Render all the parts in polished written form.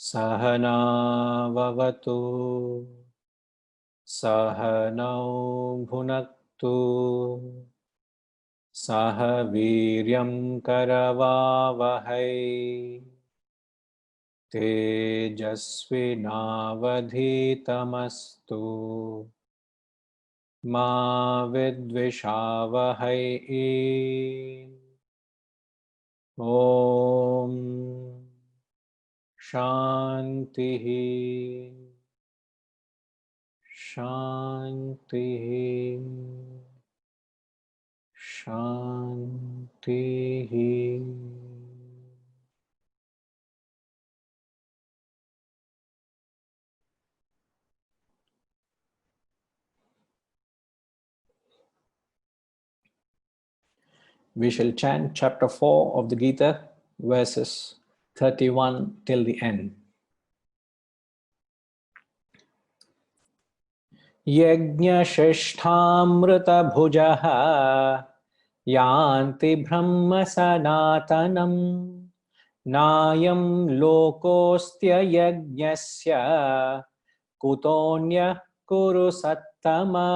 Sahana vavatu Sahanau bhunaktu Saha viryam karavavahai Tejasvinavadhitamastu Ma vidvishavahai Om Shantihi Shantihi Shantihi. We shall chant chapter 4 of the Gita, verses 31 till the end. Yajna bhujaha yanti brahma sanatanam nayam lokostya yajnasya kutonya kuru sattama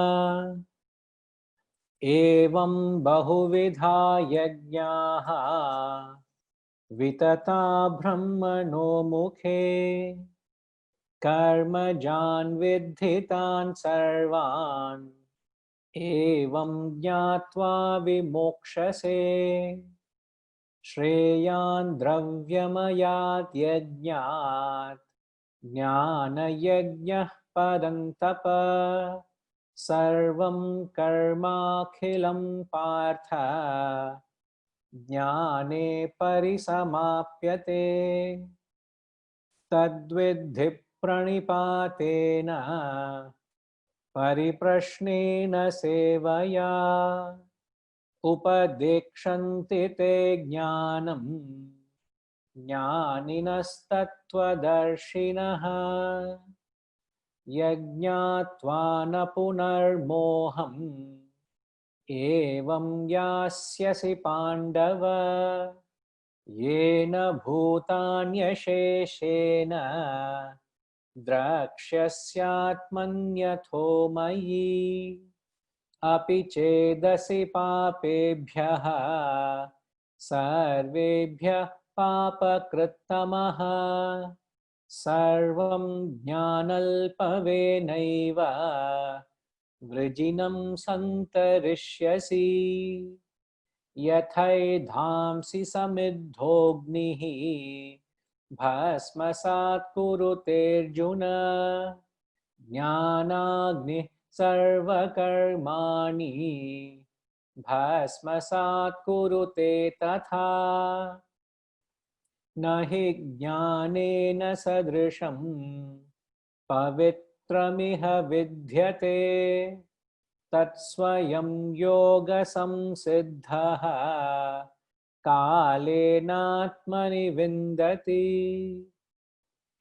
evam bahuvidha yajnaha vitata brahmano mukhe karmajan vidhitan sarvan evam jnatva vimokshase shreyan dravyamayat yajnat jnana yajnah padantapa sarvam karmakhilam partha jnane parisamapyate tadvidhi pranipatena pariprashnena sevaya upadekshanti te jnanam jnaninastatvadarshinaha yajñātvāna punarmoham evam yasyasi pandava yena bhutanyasheshena drakshyasyatmanyatho mayi api chedasi papebhyaha sarvebhyah papakrittamaha sarvam jnanalpavenaiva vrijinam santarishyasi yathaidhamsi samidhognihi bhasmasat kuruterjuna jnanagnih sarvakarmani bhasmasat kurute tatha nahi jnanena sadrisham pavitramiha vidyate tatsvayam yoga samsiddhaha kalenatmani vindati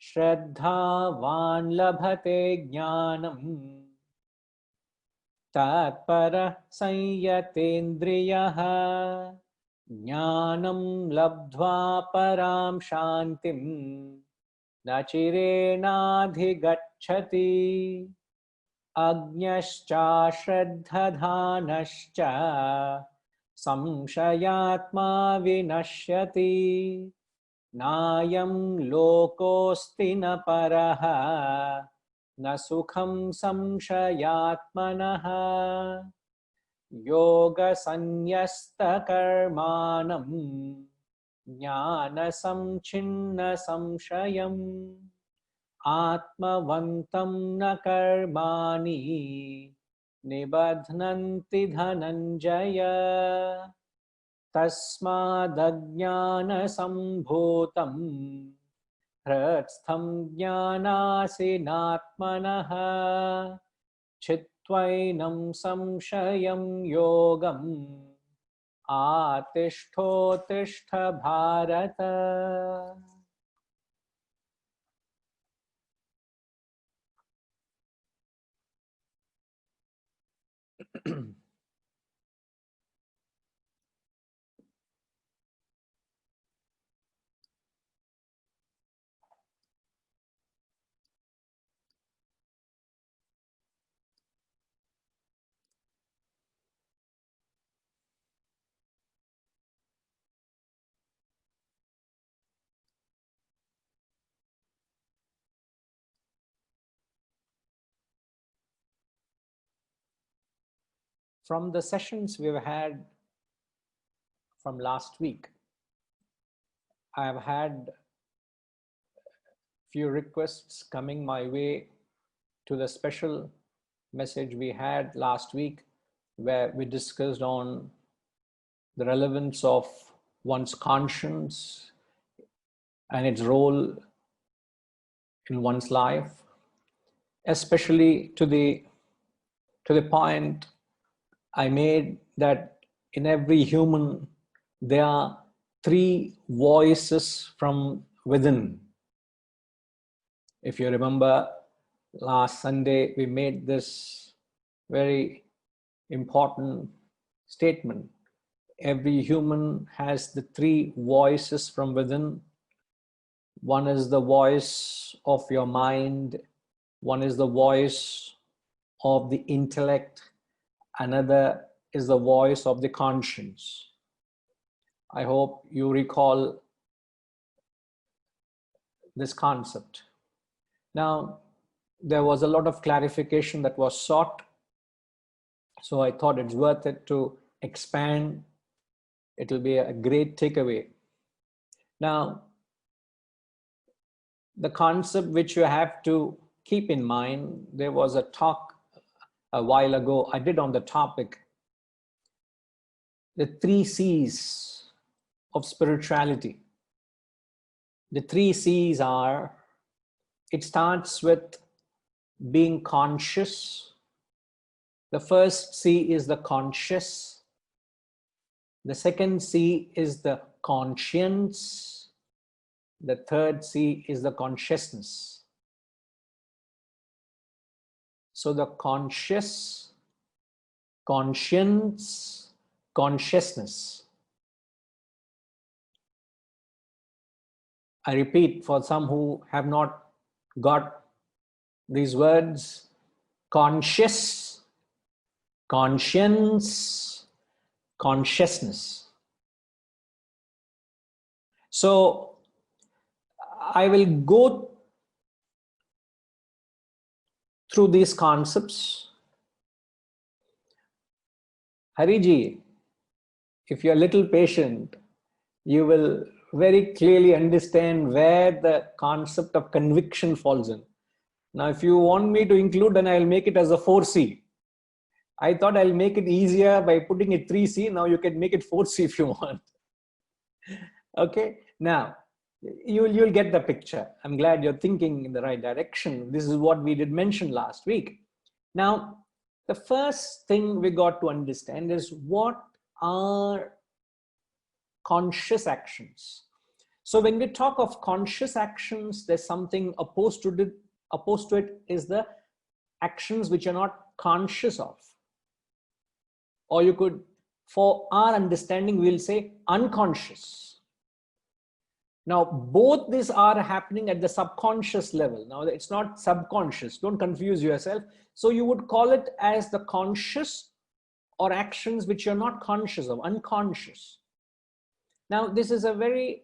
shraddhavan labhate jnanam tatpara sanyatendriyaha jnanam labdhva param shantim nachirenadhigacchati agnyascha shraddhadhanascha samshayatma vinashyati nayam lokosti na paraha na sukham samshayatmanaha yoga sanyasta karmanam jnana samchinna samshayam atmavantam na karmani nibadhnanti dhananjaya tasmadajnana sambhutam hratstham jnanasinatmanaha Chitvainam samshayam yogam Atishthotishta Bharata. From the sessions we've had from last week, I have had few requests coming my way to the special message we had last week, where we discussed on the relevance of one's conscience and its role in one's life, especially to the point I made that in every human there are three voices from within. If you remember, last Sunday we made this very important statement. Every human has the three voices from within. One is the voice of your mind, one is the voice of the intellect, another is the voice of the conscience. I hope you recall this concept. Now, there was a lot of clarification that was sought, so I thought it's worth it to expand. It will be a great takeaway. Now, the concept which you have to keep in mind, there was a talk a while ago I did on the topic, the three C's of spirituality. The three C's are, it starts with being conscious. The first C is the conscious. The second C is the conscience. The third C is the consciousness. So the conscious, conscience, consciousness. I repeat for some who have not got these words: conscious, conscience, consciousness. So I will go through these concepts. Hariji, if you're a little patient, you will very clearly understand where the concept of conviction falls in. Now, if you want me to include, then I'll make it as a 4C. I thought I'll make it easier by putting it 3C. Now you can make it 4C if you want. Okay, now you'll get the picture. I'm glad you're thinking in the right direction. This is what we did mention last week. Now, the first thing we got to understand is what are conscious actions. So when we talk of conscious actions, there's something opposed to it. Opposed to it is the actions which you're not conscious of. Or you could, for our understanding, we'll say unconscious. Now, both these are happening at the subconscious level. Now, it's not subconscious. Don't confuse yourself. So you would call it as the conscious or actions which you're not conscious of, unconscious. Now, this is a very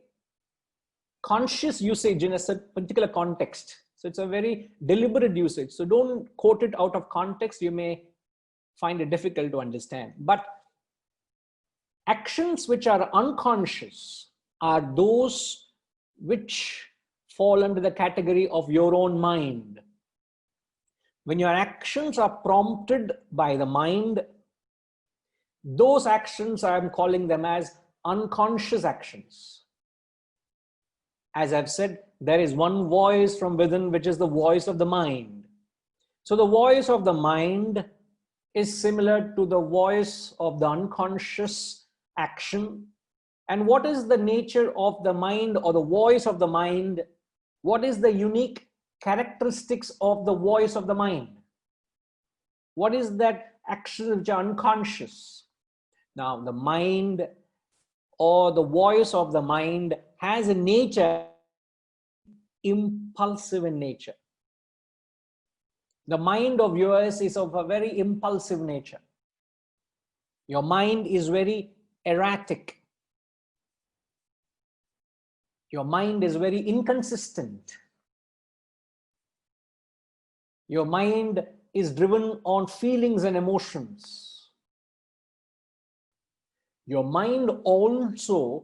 conscious usage in a particular context. So it's a very deliberate usage. So don't quote it out of context. You may find it difficult to understand. But actions which are unconscious are those which fall under the category of your own mind. When your actions are prompted by the mind, those actions, I'm calling them as unconscious actions. As I've said, there is one voice from within, which is the voice of the mind. So the voice of the mind is similar to the voice of the unconscious action. And what is the nature of the mind or the voice of the mind? What is the unique characteristics of the voice of the mind? What is that action which are unconscious? Now, the mind or the voice of the mind has a nature impulsive in nature. The mind of yours is of a very impulsive nature. Your mind is very erratic. Your mind is very inconsistent. Your mind is driven on feelings and emotions. Your mind also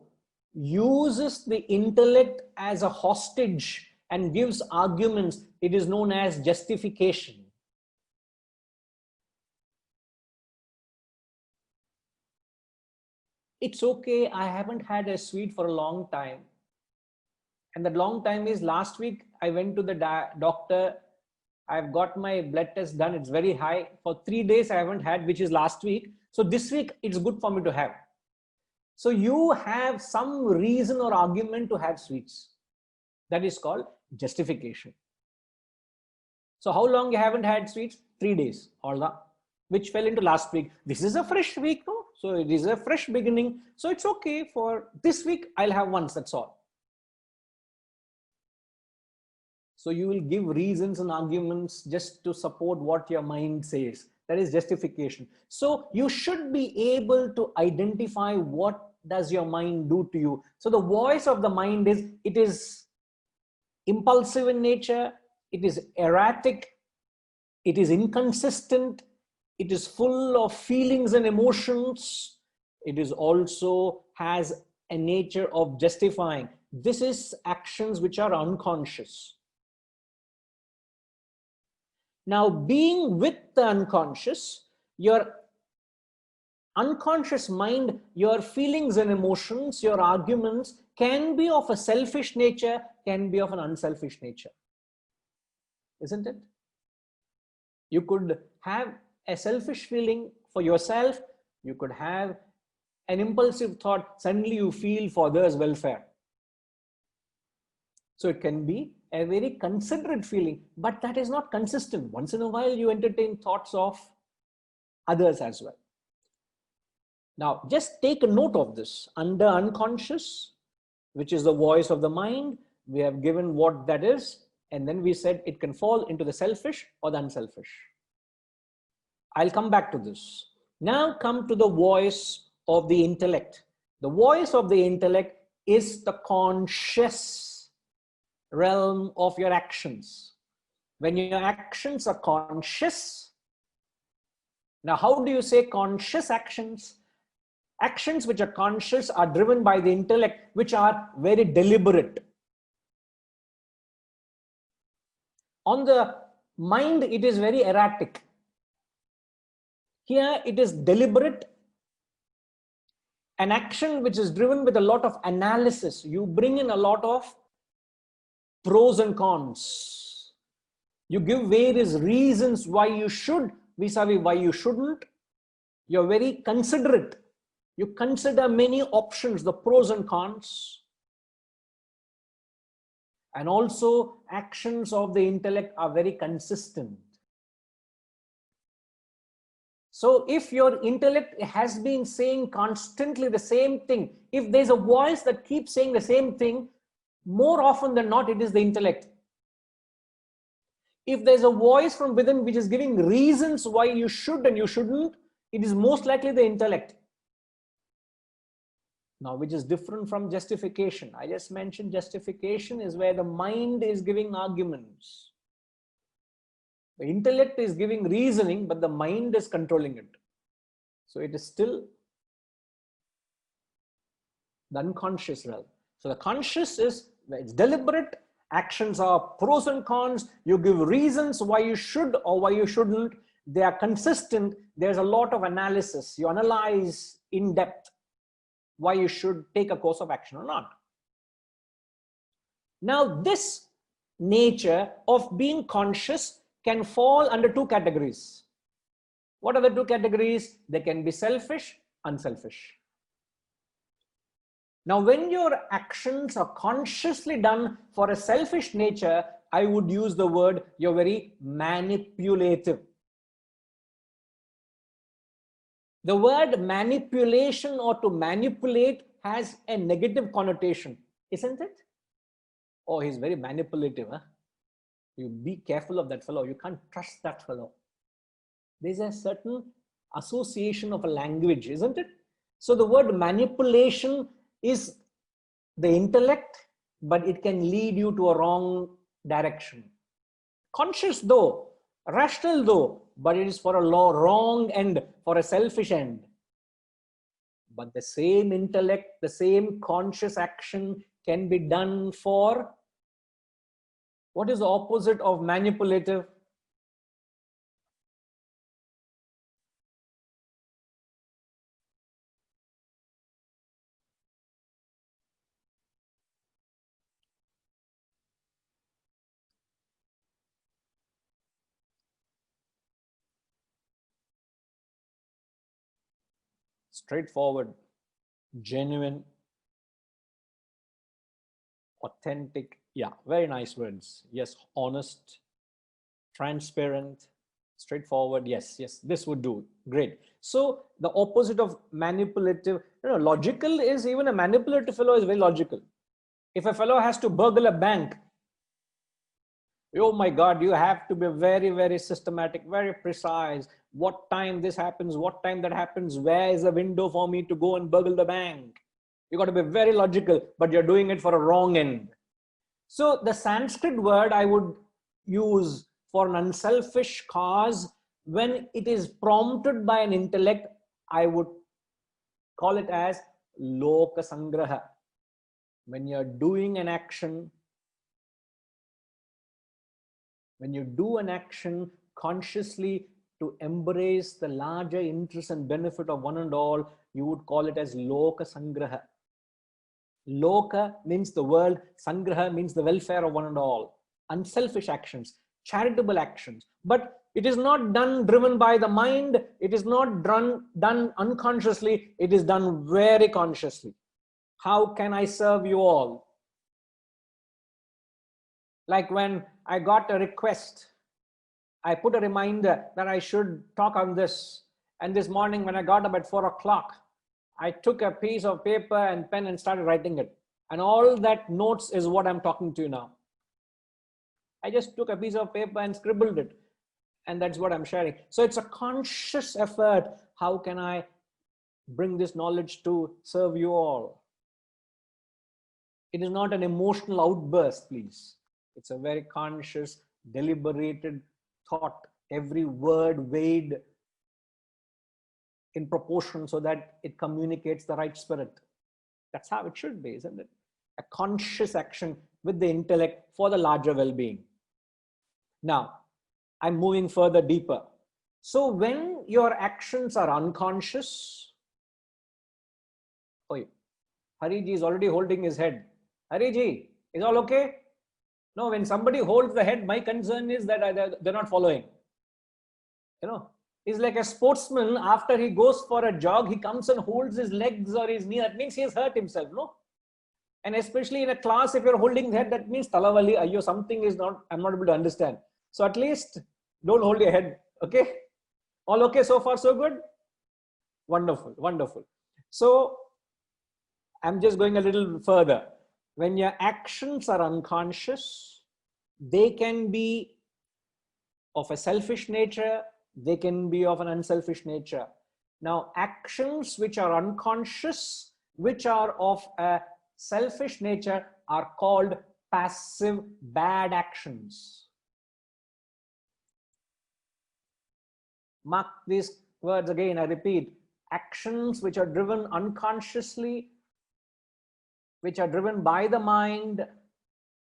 uses the intellect as a hostage and gives arguments. It is known as justification. It's okay, I haven't had a sweet for a long time. And that long time is last week I went to the doctor. I've got my blood test done. It's very high. For 3 days I haven't had, which is last week. So this week it's good for me to have. So you have some reason or argument to have sweets. That is called justification. So how long you haven't had sweets? 3 days, all that, which fell into last week. This is a fresh week, no? So it is a fresh beginning. So it's okay for this week. I'll have once, that's all. So you will give reasons and arguments just to support what your mind says. That is justification. So you should be able to identify what does your mind do to you. So the voice of the mind is, it is impulsive in nature, it is erratic, it is inconsistent, it is full of feelings and emotions. It is also has a nature of justifying. This is actions which are unconscious. Now, being with the unconscious, your unconscious mind, your feelings and emotions, your arguments can be of a selfish nature, can be of an unselfish nature. Isn't it? You could have a selfish feeling for yourself. You could have an impulsive thought. Suddenly you feel for others' welfare. So it can be a very considerate feeling, but that is not consistent. Once in a while, you entertain thoughts of others as well. Now, just take a note of this. Under unconscious, which is the voice of the mind, we have given what that is, and then we said it can fall into the selfish or the unselfish. I'll come back to this. Now come to the voice of the intellect. The voice of the intellect is the conscious realm of your actions. When your actions are conscious, now how do you say conscious actions? Actions which are conscious are driven by the intellect, which are very deliberate. On the mind, it is very erratic. Here it is deliberate. An action which is driven with a lot of analysis. You bring in a lot of pros and cons. You give various reasons why you should vis-a-vis why you shouldn't. You're very considerate. You consider many options, the pros and cons. And also actions of the intellect are very consistent. So if your intellect has been saying constantly the same thing, if there's a voice that keeps saying the same thing, more often than not, it is the intellect. If there's a voice from within which is giving reasons why you should and you shouldn't, it is most likely the intellect. Now, which is different from justification. I just mentioned justification is where the mind is giving arguments. The intellect is giving reasoning, but the mind is controlling it. So it is still the unconscious realm. So the conscious is, it's deliberate, actions are pros and cons, you give reasons why you should or why you shouldn't, they are consistent, there's a lot of analysis, you analyze in depth why you should take a course of action or not. Now this nature of being conscious can fall under two categories. What are the two categories? They can be selfish, unselfish. Now, when your actions are consciously done for a selfish nature, I would use the word you're very manipulative. The word manipulation or to manipulate has a negative connotation, isn't it? Oh, he's very manipulative. Huh? You be careful of that fellow. You can't trust that fellow. There's a certain association of a language, isn't it? So the word manipulation is the intellect, but it can lead you to a wrong direction. Conscious though, rational though, but it is for a wrong end, for a selfish end. But the same intellect, the same conscious action can be done for, what is the opposite of manipulative? Straightforward, genuine, authentic. Yeah, very nice words. Yes, honest, transparent, straightforward. Yes, yes, this would do. Great. So the opposite of manipulative, logical is, even a manipulative fellow is very logical. If a fellow has to burgle a bank, oh my God, you have to be very, very systematic, very precise. What time this happens, what time that happens, where is the window for me to go and burgle the bank? You got to be very logical, but you're doing it for a wrong end. So the Sanskrit word I would use for an unselfish cause, when it is prompted by an intellect, I would call it as loka sangraha. When you're doing an action, when you do an action consciously to embrace the larger interest and benefit of one and all, you would call it as loka sangraha. Loka means the world, sangraha means the welfare of one and all. Unselfish actions, charitable actions. But it is not done driven by the mind. It is not done unconsciously. It is done very consciously. How can I serve you all? Like when I got a request, I put a reminder that I should talk on this. And this morning when I got up at 4 o'clock, I took a piece of paper and pen and started writing it. And all that notes is what I'm talking to you now. I just took a piece of paper and scribbled it. And that's what I'm sharing. So it's a conscious effort. How can I bring this knowledge to serve you all? It is not an emotional outburst, please. It's a very conscious, deliberated thought. Every word weighed in proportion so that it communicates the right spirit. That's how it should be, isn't it? A conscious action with the intellect for the larger well-being. Now, I'm moving further deeper. So when your actions are unconscious, oh, Hariji is already holding his head. Hariji, is all okay? No, when somebody holds the head, my concern is that they're not following. He's like a sportsman. After he goes for a jog, he comes and holds his legs or his knee. That means he has hurt himself, no? And especially in a class, if you're holding the head, that means talavali, ayyo, something is not, I'm not able to understand. So at least don't hold your head, okay? All okay so far, so good? Wonderful, wonderful. So I'm just going a little further. When your actions are unconscious, they can be of a selfish nature, they can be of an unselfish nature. Now, actions which are unconscious, which are of a selfish nature, are called passive bad actions. Mark these words again, I repeat. Actions which are driven unconsciously, which are driven by the mind,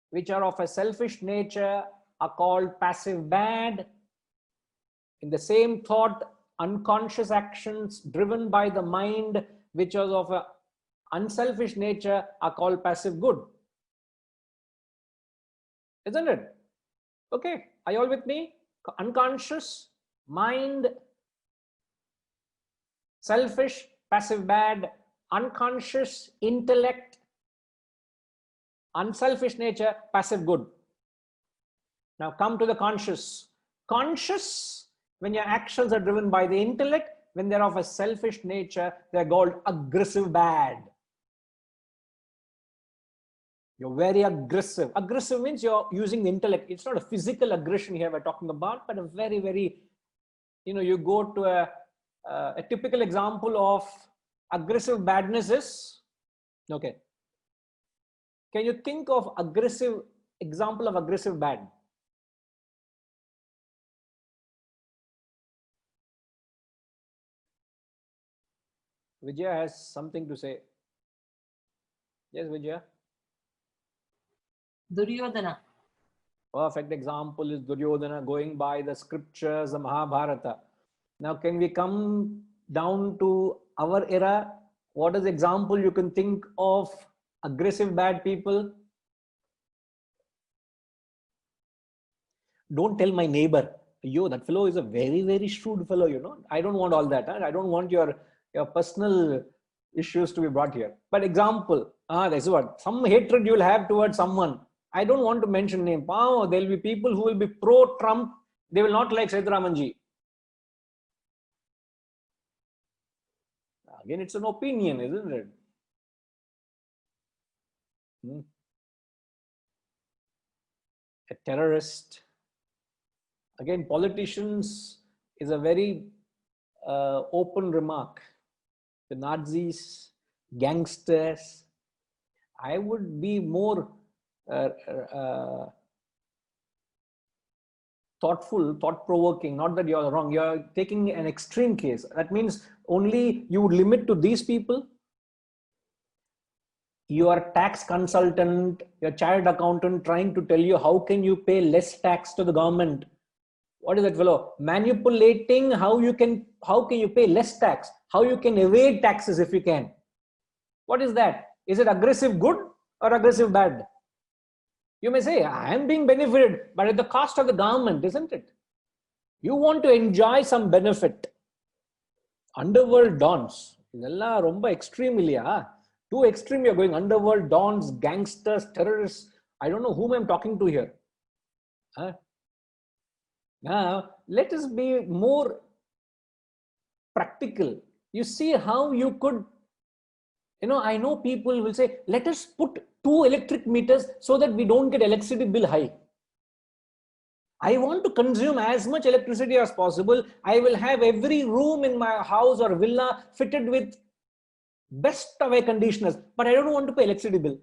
which are of a selfish nature, are called passive bad. In the same thought, unconscious actions driven by the mind, which are of an unselfish nature, are called passive good. Isn't it? Okay, are you all with me? Unconscious, mind, selfish, passive bad. Unconscious, intellect, unselfish nature, passive good. Now come to the conscious. Conscious, when your actions are driven by the intellect, when they're of a selfish nature, they're called aggressive bad. You're very aggressive. Aggressive means you're using the intellect. It's not a physical aggression here we're talking about, but a very, very, you go to a typical example of aggressive badness is, okay. Can you think of example of aggressive bad? Vijaya has something to say. Yes, Vijaya? Duryodhana. Perfect example is Duryodhana, going by the scriptures, the Mahabharata. Now, can we come down to our era? What is the example you can think of aggressive bad people? Don't tell my neighbor, yo, that fellow is a very, very shrewd fellow, I don't want all that. Huh? I don't want your personal issues to be brought here. But example, that's what, some hatred you'll have towards someone. I don't want to mention name. There'll be people who will be pro-Trump. They will not like Sethuramanji. Again, it's an opinion, isn't it? A terrorist. Again, politicians is a very open remark. The Nazis, gangsters. I would be more thoughtful, thought-provoking. Not that you're wrong. You're taking an extreme case. That means only you would limit to these people. Your tax consultant, your child accountant trying to tell you how can you pay less tax to the government. What is that fellow? Manipulating how can you pay less tax? How you can evade taxes if you can. What is that? Is it aggressive good or aggressive bad? You may say, I am being benefited, but at the cost of the government, isn't it? You want to enjoy some benefit. Underworld dons. Idella romba extreme illaya. Too extreme you're going. Underworld dons, gangsters, terrorists. I don't know whom I'm talking to here. Now, let us be more practical. You see how you could, I know people will say, let us put 2 electric meters so that we don't get electricity bill high. I want to consume as much electricity as possible. I will have every room in my house or villa fitted with best of air conditioners, but I don't want to pay electricity bill.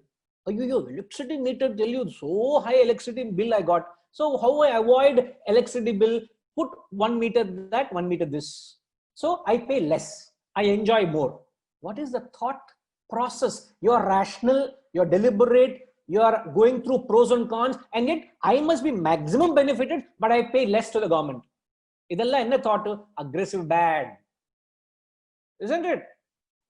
Electricity meter tell you so high electricity bill I got. So how I avoid electricity bill? Put 1 meter that, 1 meter this. So I pay less. I enjoy more. What is the thought process? You're rational, you're deliberate, you're going through pros and cons, and yet I must be maximum benefited, but I pay less to the government. Idella enna thought? Aggressive bad. Isn't it?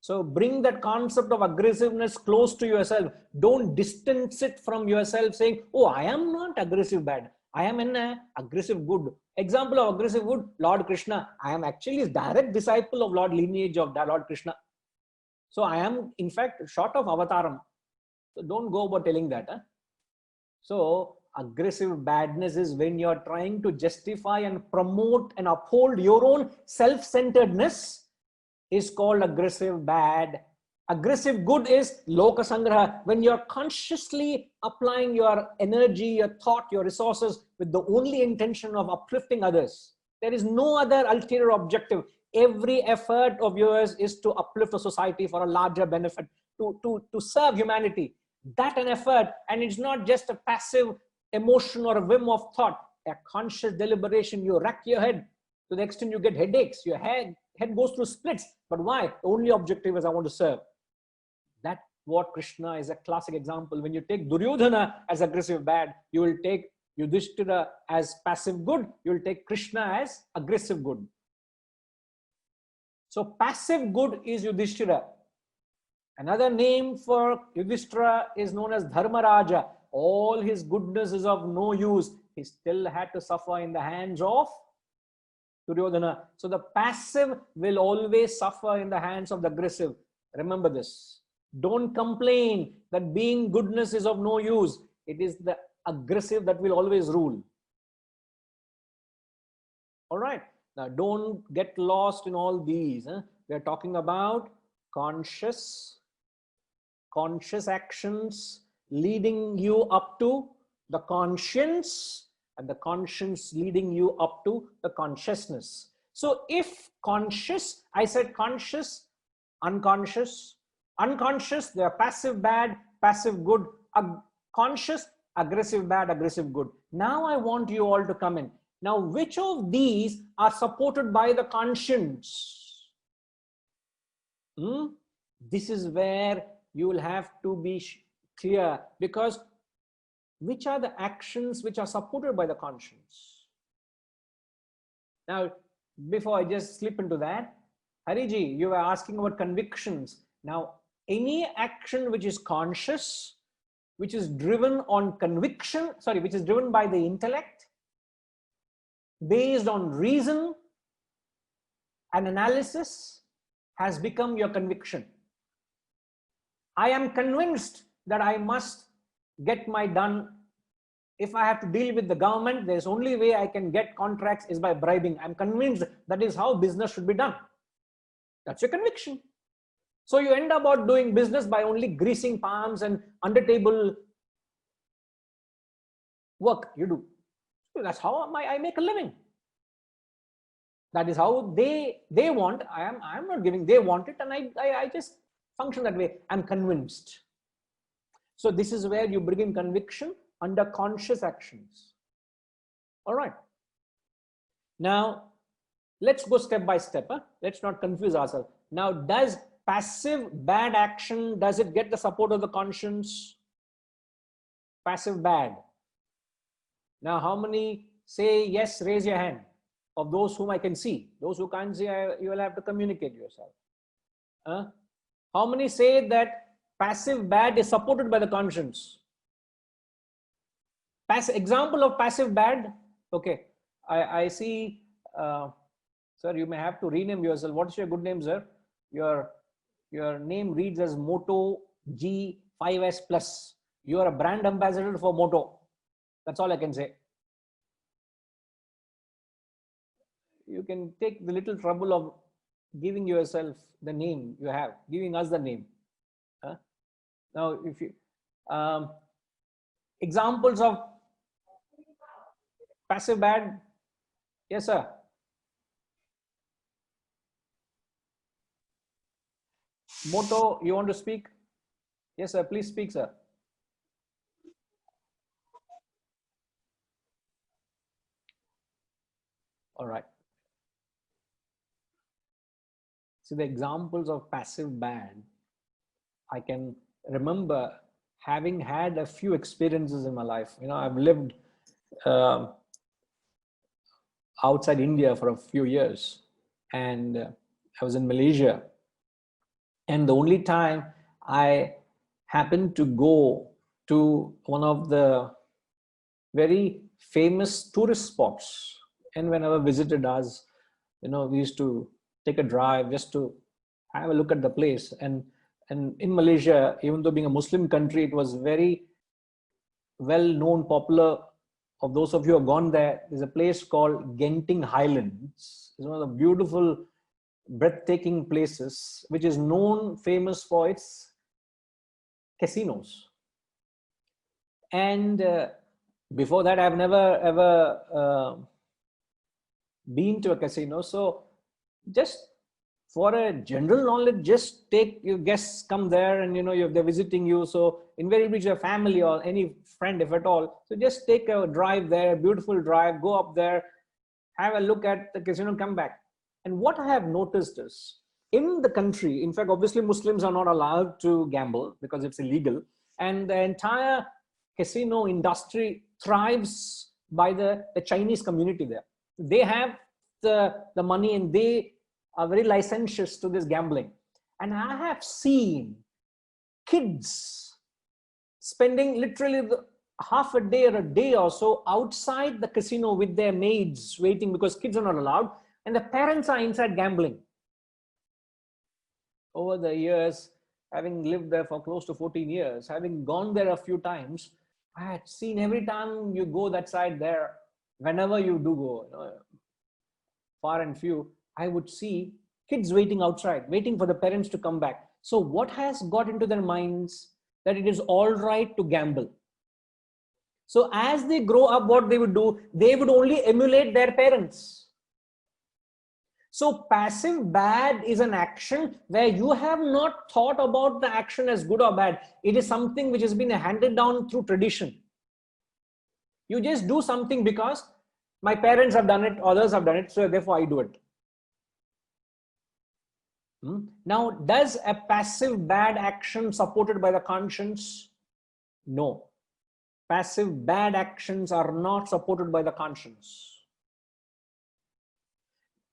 So bring that concept of aggressiveness close to yourself. Don't distance it from yourself saying, oh, I am not aggressive bad. I am an aggressive good. Example of aggressive good, Lord Krishna. I am actually a direct disciple of Lord lineage of Lord Krishna. So I am in fact short of avataram. So don't go about telling that. So aggressive badness is when you're trying to justify and promote and uphold your own self-centeredness is called aggressive bad. Aggressive good is loka sangraha, when you're consciously applying your energy, your thought, your resources with the only intention of uplifting others. There is no other ulterior objective. Every effort of yours is to uplift the society for a larger benefit, to serve humanity. That an effort, and it's not just a passive emotion or a whim of thought. A conscious deliberation, you rack your head to the extent you get headaches, your head goes through splits. But why? The only objective is I want to serve. That's what Krishna is a classic example. When you take Duryodhana as aggressive bad, you will take Yudhishthira as passive good, you will take Krishna as aggressive good. So passive good is Yudhishthira. Another name for Yudhishthira is known as Dharmaraja. All his goodness is of no use. He still had to suffer in the hands of Duryodhana. So the passive will always suffer in the hands of the aggressive. Remember this. Don't complain that being goodness is of no use. It is the aggressive that will always rule. All right. Now, don't get lost in all these. We are talking about conscious actions leading you up to the conscience, and the conscience leading you up to the consciousness. So if conscious, I said conscious, unconscious, they are passive bad, passive good, conscious, aggressive bad, aggressive good. Now I want you all to come in. Now, which of these are supported by the conscience? This is where you will have to be clear, because which are the actions which are supported by the conscience? Now, before I just slip into that, Hariji, you were asking about convictions. Now, any action which is conscious, which is driven on conviction, which is driven by the intellect, based on reason and analysis, has become your conviction. I am convinced that I must get my done. If I have to deal with the government, there's only way I can get contracts is by bribing. I'm convinced that is how business should be done. That's your conviction. So you end up doing business by only greasing palms and under table work you do. So that's how I make a living. That is how they want. I am not giving, they want it, and I just function that way. I'm convinced. So this is where you bring in conviction under conscious actions. All right. Now, let's go step by step. Let's not confuse ourselves. Now, does passive bad action, does it get the support of the conscience? Passive bad. Now, how many say yes? Raise your hand. Of those whom I can see. Those who can't see, you will have to communicate yourself. How many say that passive bad is supported by the conscience? Example of passive bad. Okay, I see. Sir, you may have to rename yourself. What's your good name, sir? Your name reads as Moto G5S Plus. You are a brand ambassador for Moto. That's all I can say. You can take the little trouble of giving yourself the name you have, giving us the name. Now, if you examples of passive bad. Yes, sir. Moto, you want to speak? Yes, sir. Please speak, sir. All right. So the examples of passive bad, I can remember having had a few experiences in my life. I've lived outside India for a few years, and I was in Malaysia. And the only time I happened to go to one of the very famous tourist spots, and whenever visited us, we used to take a drive just to have a look at the place. And in Malaysia, even though being a Muslim country, it was very well known, popular. Of those of you who have gone there, there's a place called Genting Highlands. It's one of the beautiful, breathtaking places, which is famous for its casinos. And before that, I've never ever been to a casino. So just for a general knowledge, just take your guests, come there, and they're visiting you. So invariably your family or any friend, if at all. So just take a drive there, beautiful drive, go up there, have a look at the casino, come back. And what I have noticed is, in the country, in fact, obviously Muslims are not allowed to gamble because it's illegal. And the entire casino industry thrives by the Chinese community there. They have the money, and they are very licentious to this gambling. And I have seen kids spending literally half a day or a day or so outside the casino with their maids waiting because kids are not allowed, and the parents are inside gambling. Over the years, having lived there for close to 14 years, having gone there a few times, I had seen every time you go that side there, whenever you do go, far and few, I would see kids waiting outside, waiting for the parents to come back. So what has got into their minds that it is all right to gamble? So as they grow up, what they would do, they would only emulate their parents. So passive bad is an action where you have not thought about the action as good or bad. It is something which has been handed down through tradition. You just do something because my parents have done it, others have done it, so therefore I do it. Now, does a passive bad action supported by the conscience? No. Passive bad actions are not supported by the conscience.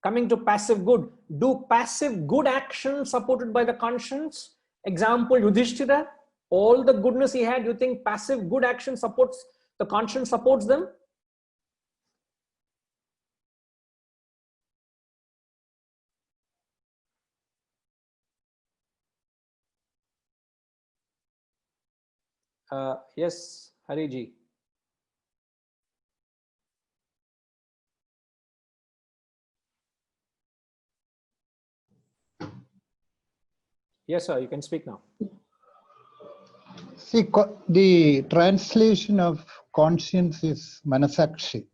Coming to passive good, do passive good actions supported by the conscience? Example, Yudhishthira, all the goodness he had, you think passive good action supports, the conscience supports them? Yes, Hariji. Yes, sir, you can speak now. See, the translation of conscience is manasakshi.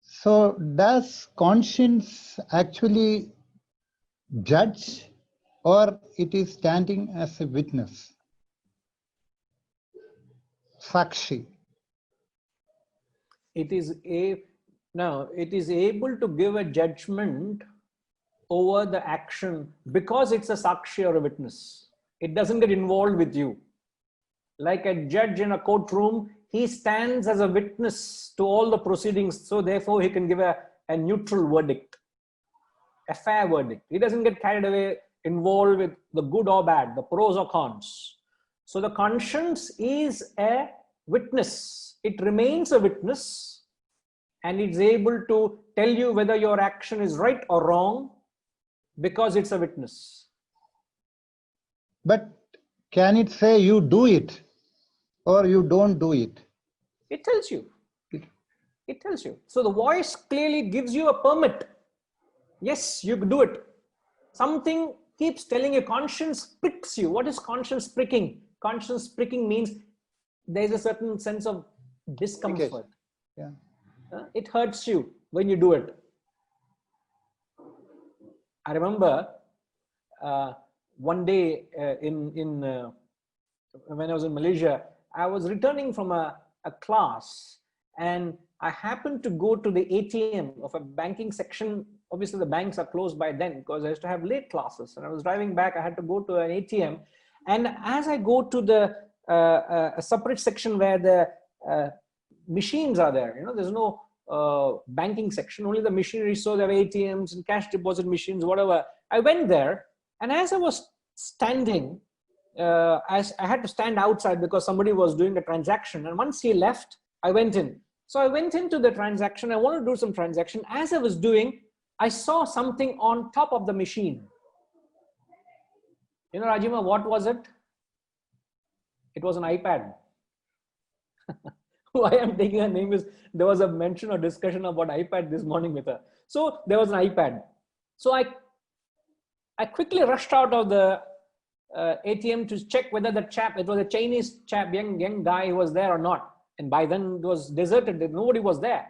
So does conscience actually judge, or it is standing as a witness? Sakshi. It is able to give a judgment over the action because it's a sakshi or a witness. It doesn't get involved with you. Like a judge in a courtroom, he stands as a witness to all the proceedings, so therefore he can give a neutral verdict, a fair verdict. He doesn't get carried away, involved with the good or bad, the pros or cons. So the conscience is a witness. It remains a witness, and it's able to tell you whether your action is right or wrong because it's a witness. But can it say you do it or you don't do it? It tells you. It tells you. So the voice clearly gives you a permit. Yes, you do it. Something keeps telling you, conscience pricks you. What is conscience pricking? Conscience pricking means there's a certain sense of discomfort. Yeah. It hurts you when you do it. I remember one day when I was in Malaysia, I was returning from a class, and I happened to go to the ATM of a banking section. Obviously, the banks are closed by then because I used to have late classes, and I was driving back. I had to go to an ATM, and as I go to the a separate section where the machines are there, there's no banking section, only the machinery. So there are ATMs and cash deposit machines, whatever. I went there, and as I was standing, I had to stand outside because somebody was doing a transaction, and once he left, I went in. So I went into the transaction. I wanted to do some transaction. As I was doing, I saw something on top of the machine. Rajima, what was it? It was an iPad. Why I'm taking her name is there was a mention or discussion about iPad this morning with her. So there was an iPad. So I quickly rushed out of the ATM to check whether the chap, it was a Chinese chap, young guy, who was there or not. And by then it was deserted, nobody was there.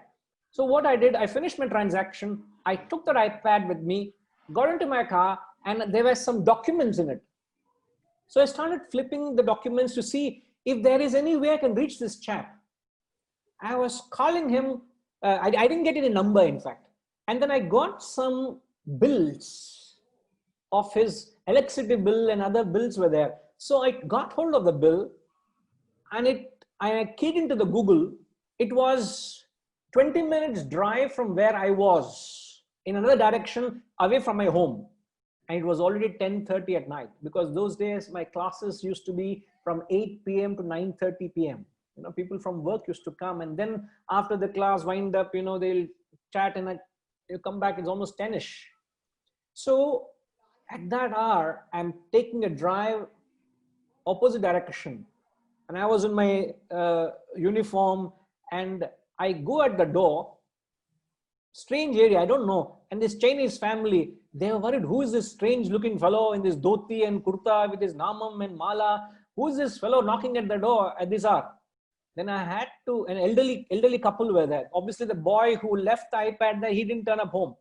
So what I did, I finished my transaction. I took the iPad with me, got into my car, and there were some documents in it. So I started flipping the documents to see if there is any way I can reach this chap. I was calling him. I didn't get any number, in fact. And then I got some bills of his electricity bill, and other bills were there. So I got hold of the bill, and I keyed into the Google. It was 20 minutes drive from where I was in another direction away from my home. And it was already 10:30 at night, because those days my classes used to be from 8 p.m. to 9:30 p.m. You know, people from work used to come, and then after the class wind up, you know, they'll chat and you come back, it's almost 10ish. So at that hour, I'm taking a drive opposite direction, and I was in my uniform, and I go at the door, strange area, I don't know, and this Chinese family, they were worried, who is this strange looking fellow in this dhoti and kurta with his namam and mala? Who is this fellow knocking at the door at this hour? Then I had to, an elderly couple were there. Obviously the boy who left the iPad there, he didn't turn up home.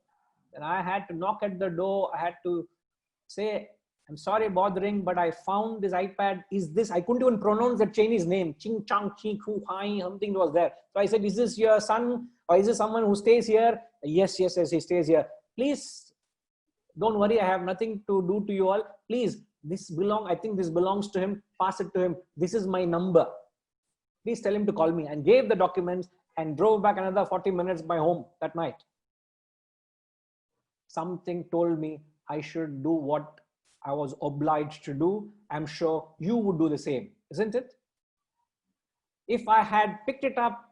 Then I had to knock at the door. I had to say, I'm sorry bothering, but I found this iPad. Is this, I couldn't even pronounce the Chinese name. Ching Chang Chi Ku Hai, something was there. So I said, is this your son? Or is this someone who stays here? Yes, he stays here. Please, don't worry, I have nothing to do to you all. Please, I think this belongs to him. Pass it to him. This is my number. Please tell him to call me, and gave the documents and drove back another 40 minutes by home that night. Something told me I should do what I was obliged to do. I'm sure you would do the same, isn't it? If I had picked it up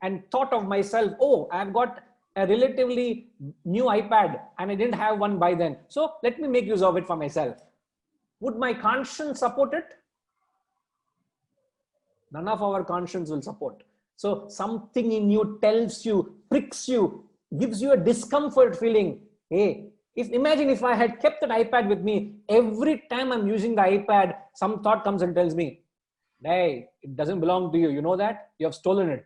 and thought of myself, oh, I've got a relatively new iPad and I didn't have one by then, so let me make use of it for myself. Would my conscience support it? None of our conscience will support. So something in you tells you, pricks you, gives you a discomfort feeling. Hey, imagine if I had kept that iPad with me, every time I'm using the iPad, some thought comes and tells me, hey, it doesn't belong to you. You know that? You have stolen it.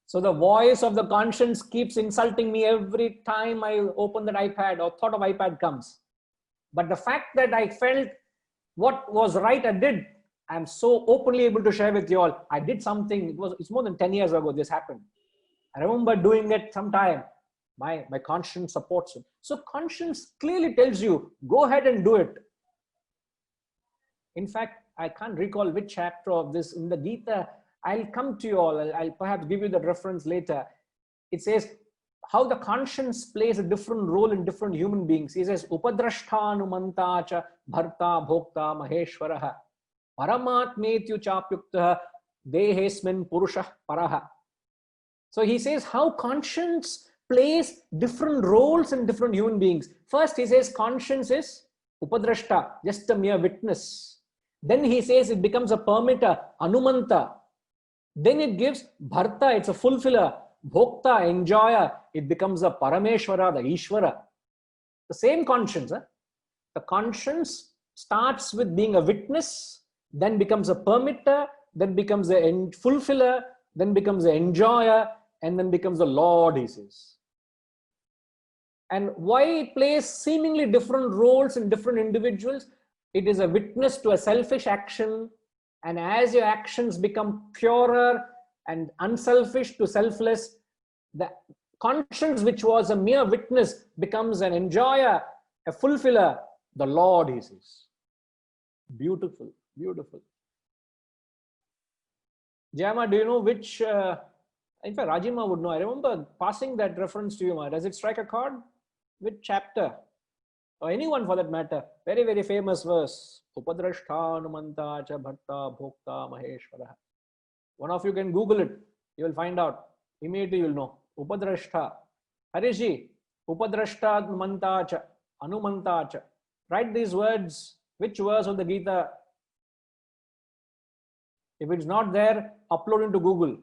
So the voice of the conscience keeps insulting me every time I open that iPad or thought of iPad comes. But the fact that I felt what was right, I did. I'm so openly able to share with you all. I did something, it's more than 10 years ago this happened. I remember doing it sometime. My conscience supports it. So conscience clearly tells you, go ahead and do it. In fact, I can't recall which chapter of this in the Gita. I'll come to you all. I'll perhaps give you the reference later. It says how the conscience plays a different role in different human beings. He says, Upadrashtanumanta cha bharta bhokta maheshwaraha. Paramatmetyu chapyukta dehesmin purusha paraha. So he says how conscience plays different roles in different human beings. First, he says conscience is upadrashta, just a mere witness. Then he says it becomes a permitter, anumanta. Then it gives bharta, it's a fulfiller, bhokta, enjoyer. It becomes a parameshwara, the Ishvara. The same conscience. The conscience starts with being a witness, then becomes a permitter, then becomes a fulfiller, then becomes an enjoyer, and then becomes the Lord, he says. And why it plays seemingly different roles in different individuals? It is a witness to a selfish action, and as your actions become purer and unselfish to selfless, the conscience, which was a mere witness, becomes an enjoyer, a fulfiller, the Lord, he says. Beautiful, beautiful. Jayama, do you know which, in fact, Rajima would know. I remember passing that reference to you. Does it strike a chord? Which chapter? Or anyone for that matter. Very, very famous verse. Upadrashtanumanta cha bharta bhokta maheshwara. One of you can Google it. You will find out. Immediately you will know. Upadrashta. Harishji, Upadrashtanumanta cha anumanta cha. Write these words. Which verse of the Gita? If it's not there, upload into Google.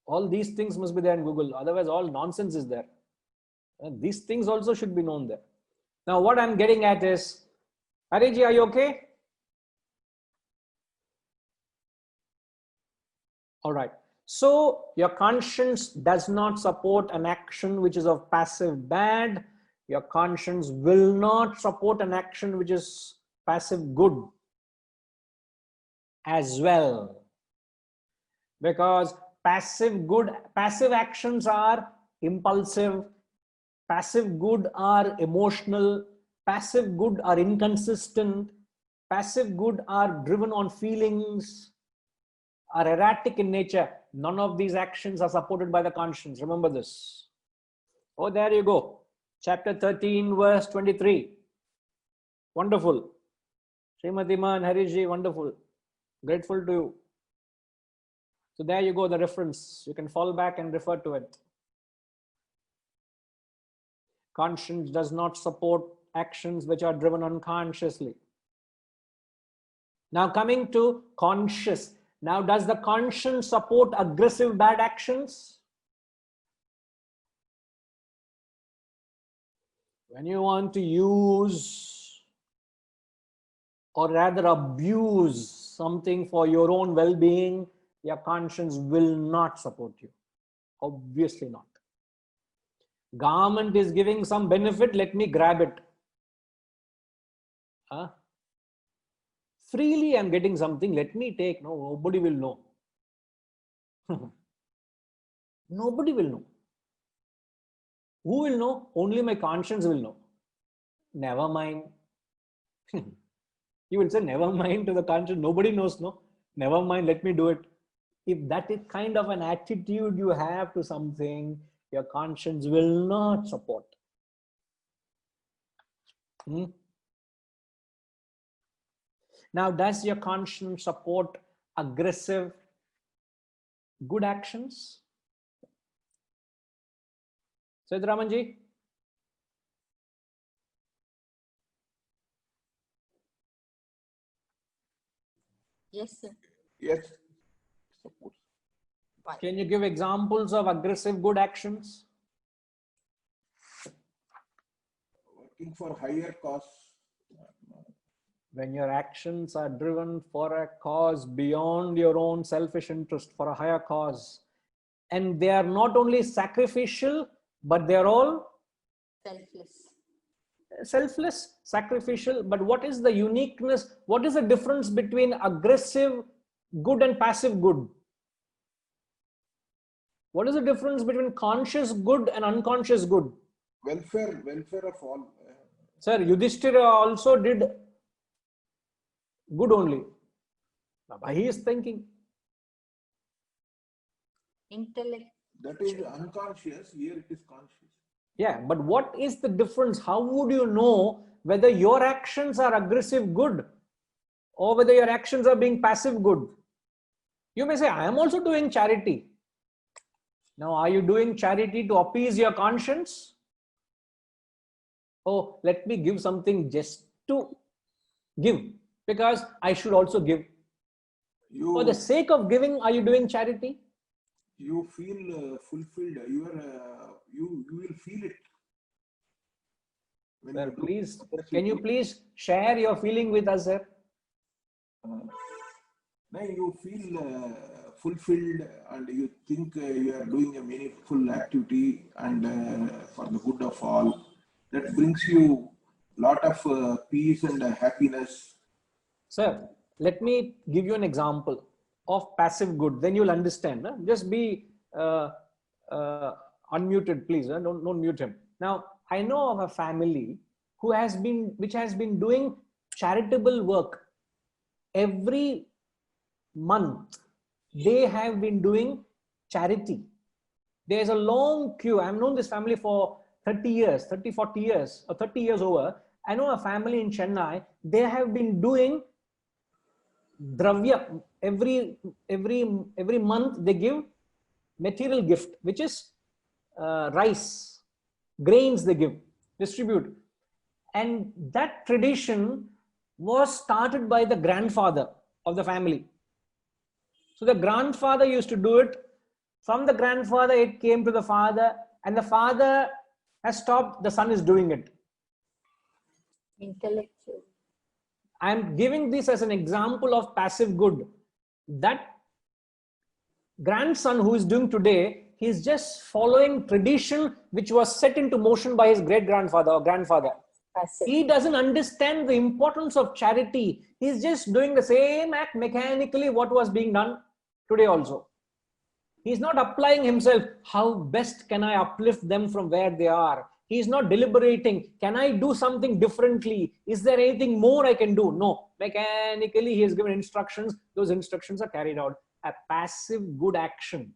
All these things must be there in Google. Otherwise, all nonsense is there. And these things also should be known there. Now, what I'm getting at is, Hariji, are you okay? All right. So, your conscience does not support an action which is of passive bad. Your conscience will not support an action which is passive good as well. Because passive actions are impulsive, passive good are emotional, passive good are inconsistent, passive good are driven on feelings, are erratic in nature. None of these actions are supported by the conscience. Remember this. Oh, there you go. Chapter 13, verse 23. Wonderful. Srimati Man, Harishji, wonderful. Grateful to you. So there you go, the reference. You can fall back and refer to it. Conscience does not support actions which are driven unconsciously. Now coming to conscious. Now does the conscience support aggressive bad actions? When you want to use or rather abuse something for your own well-being, your conscience will not support you. Obviously not. Government is giving some benefit, let me grab it. Freely I'm getting something, let me take. No, nobody will know. Nobody will know. Who will know? Only my conscience will know. Never mind. You will say, never mind to the conscience. Nobody knows, no? Never mind, let me do it. If that is kind of an attitude you have to something, your conscience will not support. Now, does your conscience support aggressive good actions? Siddharamanji? Yes, sir. Yes. Can you give examples of aggressive good actions? Working for higher cause. When your actions are driven for a cause beyond your own selfish interest, for a higher cause, and they are not only sacrificial, but they're all selfless, sacrificial. But what is the uniqueness? What is the difference between aggressive good and passive good? What is the difference between conscious good and unconscious good? Welfare of all. Sir, Yudhishthira also did good only. He is thinking. Intellect. That is unconscious, here it is conscious. Yeah, but what is the difference? How would you know whether your actions are aggressive good or whether your actions are being passive good? You may say, I am also doing charity. Now, are you doing charity to appease your conscience? Oh, let me give something just to give, because I should also give. For the sake of giving, are you doing charity? You feel fulfilled. You will feel it. When Sir, you do, please, can you please share your feeling with us, sir? Then you feel fulfilled and you think you are doing a meaningful activity and for the good of all. That brings you a lot of peace and happiness. Sir, let me give you an example of passive good. Then you'll understand. Just be unmuted, please. Don't mute him. Now, I know of a family which has been doing charitable work every month. They have been doing charity. There's a long queue. I've known this family for 30 years, 30, 40 years, or 30 years over. I know a family in Chennai. They have been doing dravya. Every month they give material gift, which is rice, grains they give, distribute. And that tradition was started by the grandfather of the family. So the grandfather used to do it. From the grandfather, it came to the father, and the father has stopped. The son is doing it. Intellectual. I'm giving this as an example of passive good. That grandson who is doing today, he's just following tradition which was set into motion by his great-grandfather or grandfather. Passive. He doesn't understand the importance of charity. He's just doing the same act mechanically what was being done today also. He's not applying himself. How best can I uplift them from where they are? He's not deliberating. Can I do something differently? Is there anything more I can do? No. Mechanically, he has given instructions. Those instructions are carried out. A passive good action.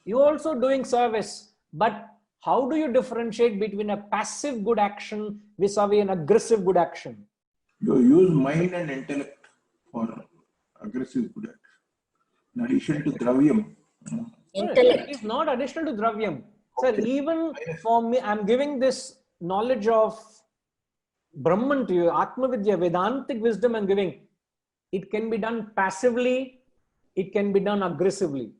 You're also doing service, but how do you differentiate between a passive good action vis-a-vis an aggressive good action? You use mind and intellect for aggressive good action. In addition to dravyam. Sir, Intellect. it is not additional to dravyam. Sir, Okay. even for me, I'm giving this knowledge of Brahman to you, Atma Vidya, Vedantic wisdom I'm giving. It can be done passively, it can be done aggressively.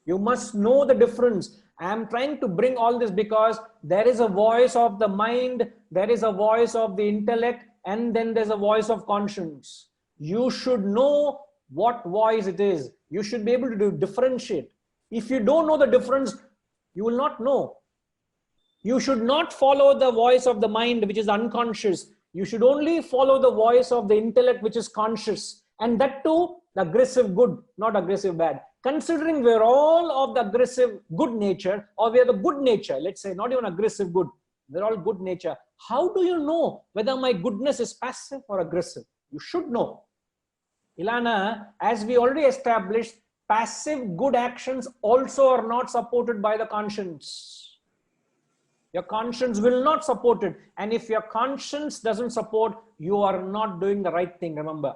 You must know the difference. I am trying to bring all this because there is a voice of the mind, there is a voice of the intellect, and then there's a voice of conscience. You should know what voice it is. You should be able to differentiate. If you don't know the difference, you will not know. You should not follow the voice of the mind, which is unconscious. You should only follow the voice of the intellect, which is conscious. And that too, the aggressive good, not aggressive bad. Considering we're all of the aggressive good nature, or we are the good nature, let's say, not even aggressive good, we're all good nature. How do you know whether my goodness is passive or aggressive? You should know. Ilana, as we already established, passive good actions also are not supported by the conscience. Your conscience will not support it. And if your conscience doesn't support, you are not doing the right thing. Remember,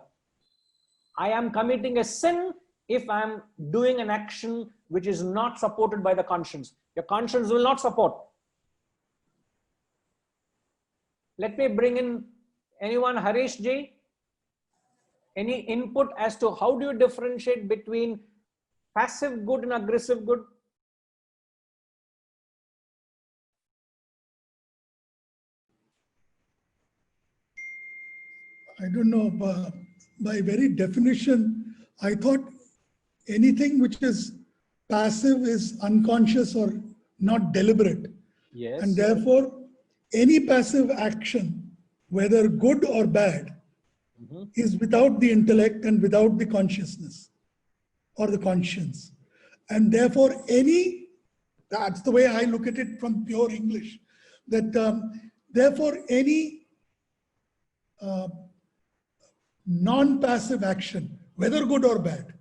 I am committing a sin if I am doing an action which is not supported by the conscience. Your conscience will not support. Let me bring in anyone, Harish ji. Any input as to how do you differentiate between passive good and aggressive good? I don't know, by very definition, I thought anything which is passive is unconscious or not deliberate. Yes. And therefore, any passive action, whether good or bad, is without the intellect and without the consciousness or the conscience. And therefore, that's the way I look at it from pure English, that therefore any non-passive action, whether good or bad,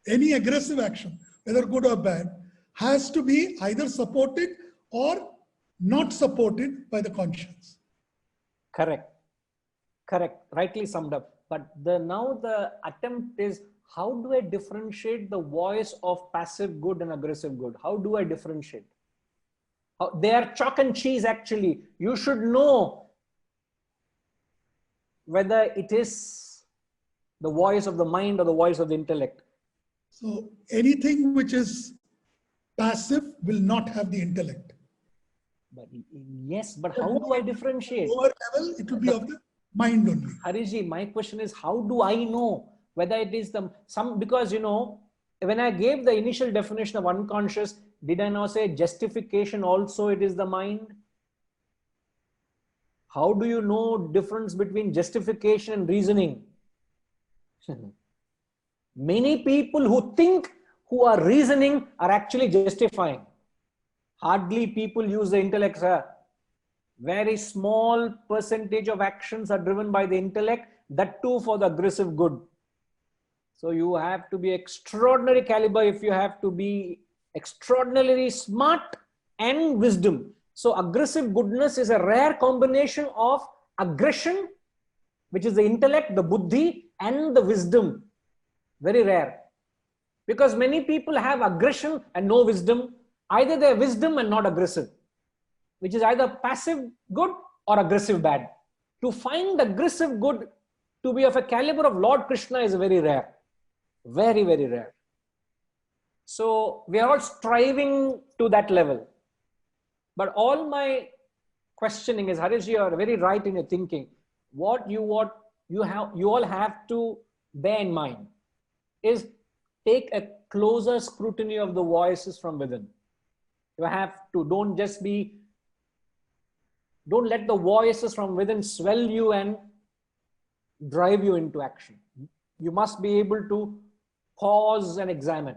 any aggressive action, whether good or bad, has to be either supported or not supported by the conscience. Correct. Correct. Rightly summed up. But now the attempt is, how do I differentiate the voice of passive good and aggressive good? How do I differentiate? They are chalk and cheese actually. You should know whether it is the voice of the mind or the voice of the intellect. So anything which is passive will not have the intellect. But yes, but how do I differentiate? Lower level, it will be of the mind only. Harishji, my question is, how do I know whether it is because when I gave the initial definition of unconscious, did I now say justification also it is the mind? How do you know difference between justification and reasoning? Many people who think, who are reasoning, are actually justifying. Hardly people use the intellect, sir. Very small percentage of actions are driven by the intellect, that too for the aggressive good. So you have to be extraordinary caliber if you have to be extraordinarily smart and wisdom. So aggressive goodness is a rare combination of aggression, which is the intellect, the buddhi, and the wisdom. Very rare. Because many people have aggression and no wisdom. Either they're wisdom and not aggressive, which is either passive good or aggressive bad. To find aggressive good to be of a caliber of Lord Krishna is very rare. Very, very rare. So we are all striving to that level. But all my questioning is, Harish, you are very right in your thinking. What you all have to bear in mind is take a closer scrutiny of the voices from within. You have to, don't let the voices from within swell you and drive you into action. You must be able to pause and examine.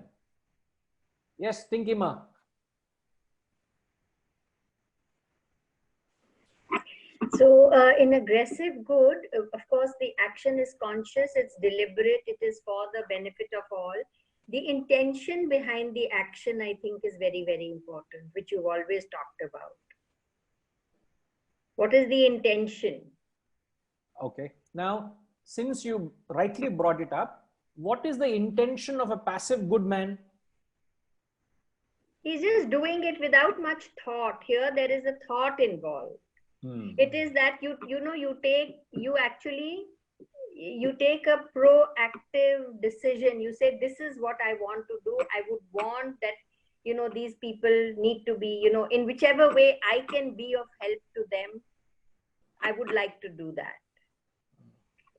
Yes, Tinkima. So in aggressive good, of course, the action is conscious, it's deliberate, it is for the benefit of all. The intention behind the action, I think, is very, very important, which you've always talked about. What is the intention? Okay. Now, since you rightly brought it up, what is the intention of a passive good man? He's just doing it without much thought. Here there is a thought involved. It is that you take a proactive decision. You say, this is what I want to do. I would want that, these people need to be, in whichever way I can be of help to them, I would like to do that.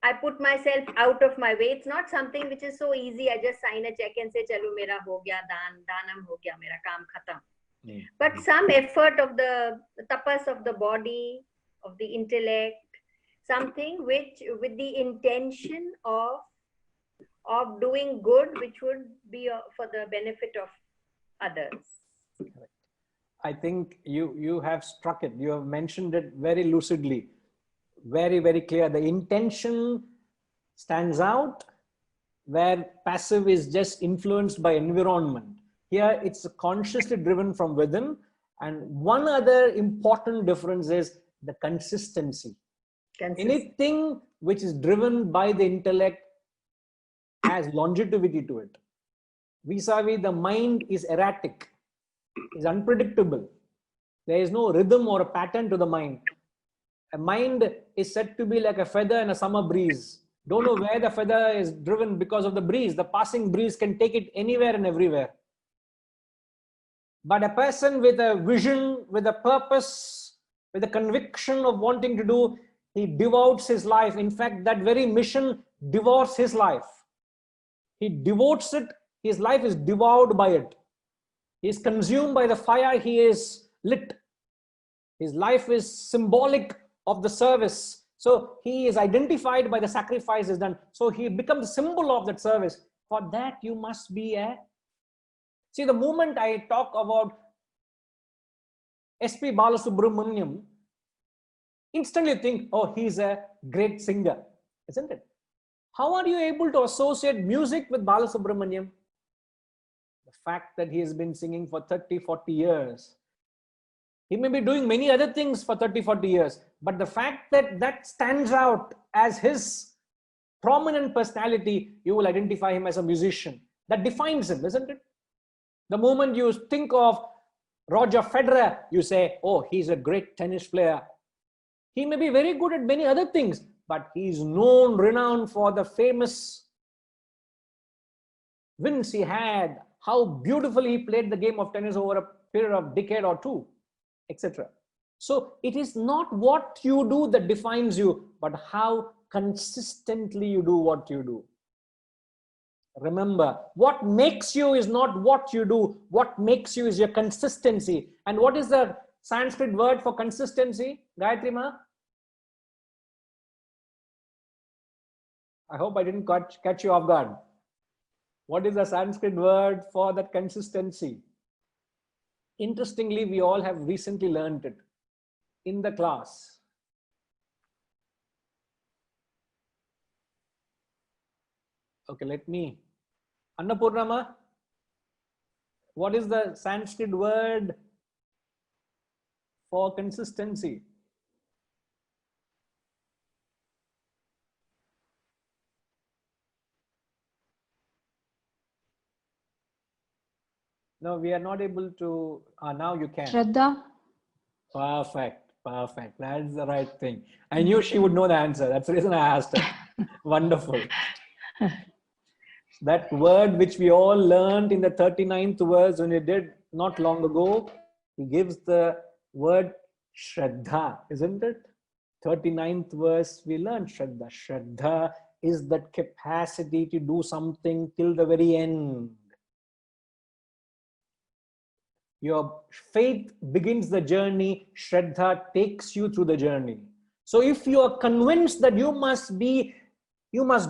I put myself out of my way. It's not something which is so easy. I just sign a check and say, "Chalo, mera ho gaya, danam ho gaya, mera kaam khatam." But some effort of the tapas of the body, of the intellect, something which with the intention of doing good, which would be for the benefit of others. I think you have struck it. You have mentioned it very lucidly. Very, very clear. The intention stands out where passive is just influenced by environment. Here it's consciously driven from within. And one other important difference is the consistency. Anything which is driven by the intellect has longevity to it. Vis-a-vis, the mind is erratic, is unpredictable. There is no rhythm or a pattern to the mind. A mind is said to be like a feather in a summer breeze. Don't know where the feather is driven because of the breeze. The passing breeze can take it anywhere and everywhere. But a person with a vision, with a purpose, with a conviction of wanting to do, he devotes his life. In fact, that very mission devours his life. He devotes it. His life is devoured by it. He is consumed by the fire he is lit. His life is symbolic of the service. So he is identified by the sacrifices done. So he becomes a symbol of that service. For that, you must be a... See, the moment I talk about S.P. Balasubramaniam, instantly think, oh, he's a great singer, isn't it? How are you able to associate music with Balasubramaniam? The fact that he has been singing for 30, 40 years. He may be doing many other things for 30, 40 years, but the fact that that stands out as his prominent personality, you will identify him as a musician. That defines him, isn't it? The moment you think of Roger Federer, you say, oh, he's a great tennis player. He may be very good at many other things, but he's known, renowned for the famous wins he had, how beautifully he played the game of tennis over a period of decade or two, etc. So it is not what you do that defines you, but how consistently you do what you do. Remember, what makes you is not what you do. What makes you is your consistency. And what is the Sanskrit word for consistency? Gayatri Ma? I hope I didn't catch you off guard. What is the Sanskrit word for that consistency? Interestingly, we all have recently learned it in the class. Okay, let me. Annapurnama, what is the Sanskrit word for consistency? No, we are not able to. Now you can. Shraddha. Perfect. Perfect. That's the right thing. I knew she would know the answer. That's the reason I asked her. Wonderful. That word which we all learned in the 39th verse when we did not long ago, he gives the word Shraddha, isn't it? 39th verse, we learned Shraddha. Shraddha is that capacity to do something till the very end. Your faith begins the journey, Shraddha takes you through the journey. So if you are convinced that you must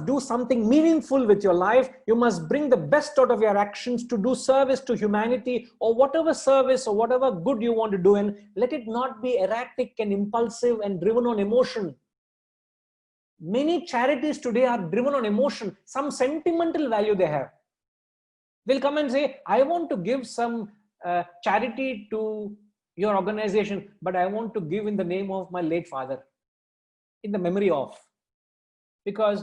do something meaningful with your life, you must bring the best out of your actions to do service to humanity, or whatever service or whatever good you want to do, and let it not be erratic and impulsive and driven on emotion. Many charities today are driven on emotion, some sentimental value they have. They'll come and say, I want to give some charity to your organization, but I want to give in the name of my late father, in the memory of. because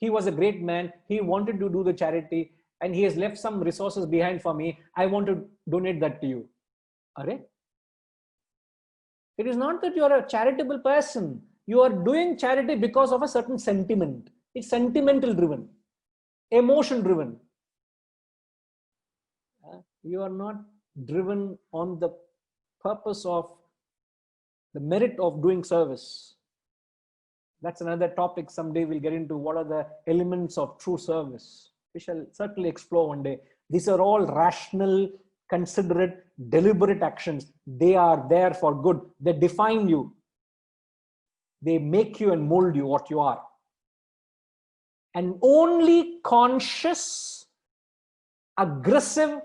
he was a great man. He wanted to do the charity and he has left some resources behind for me. I want to donate that to you. Are? It is not that you are a charitable person. You are doing charity because of a certain sentiment. It's sentimental driven, emotion driven. You are not driven on the purpose of the merit of doing service. That's another topic. Someday we'll get into what are the elements of true service. We shall certainly explore one day. These are all rational, considerate, deliberate actions. They are there for good. They define you. They make you and mold you what you are. And only conscious, aggressive,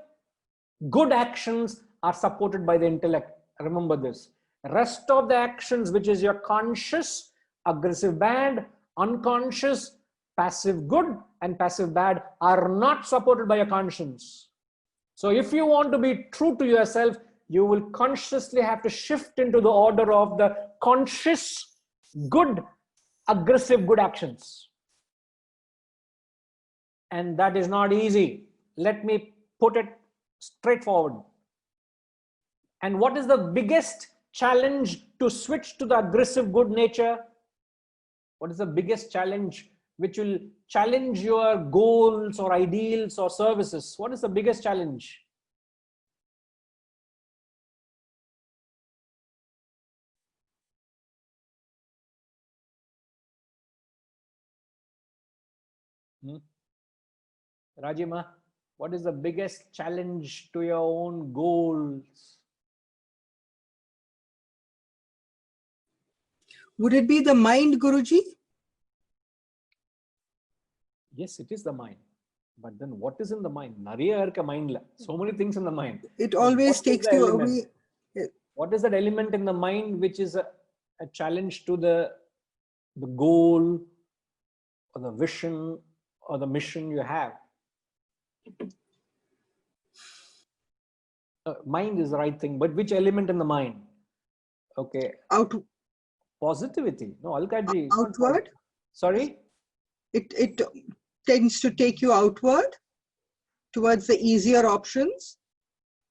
good actions are supported by the intellect. Remember this. Rest of the actions, which is your conscious, aggressive bad, unconscious, passive good, and passive bad, are not supported by your conscience. So if you want to be true to yourself, you will consciously have to shift into the order of the conscious, good, aggressive good actions. And that is not easy. Let me put it straightforward. And what is the biggest challenge to switch to the aggressive good nature? What is the biggest challenge which will challenge your goals or ideals or services? What is the biggest challenge? Rajima, what is the biggest challenge to your own goals? Would it be the mind, Guruji? Yes, it is the mind. But then what is in the mind? Nariya irka mind la. So many things in the mind. It always takes you away. What is that element in the mind which is a challenge to the goal or the vision or the mission you have? Mind is the right thing, but which element in the mind? Okay. Positivity. No, Alkaji. Outward? Sorry? It tends to take you outward towards the easier options.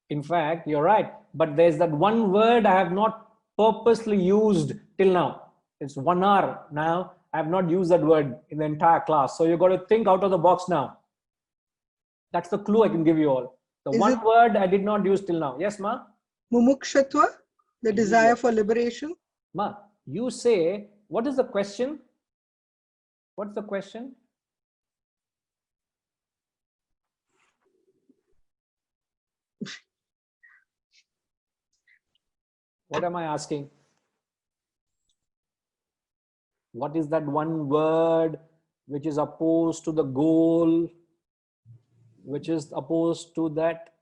In fact, you're right. But there's that one word I have not purposely used till now. It's 1 hour now. I have not used that word in the entire class. So you've got to think out of the box now. That's the clue I can give you all. The one word I did not use till now. Yes, Ma? Mumukshatva, the desire for liberation. Ma, you say, what is the question? What's the question? What am I asking? What is that one word which is opposed to the goal, which is opposed to that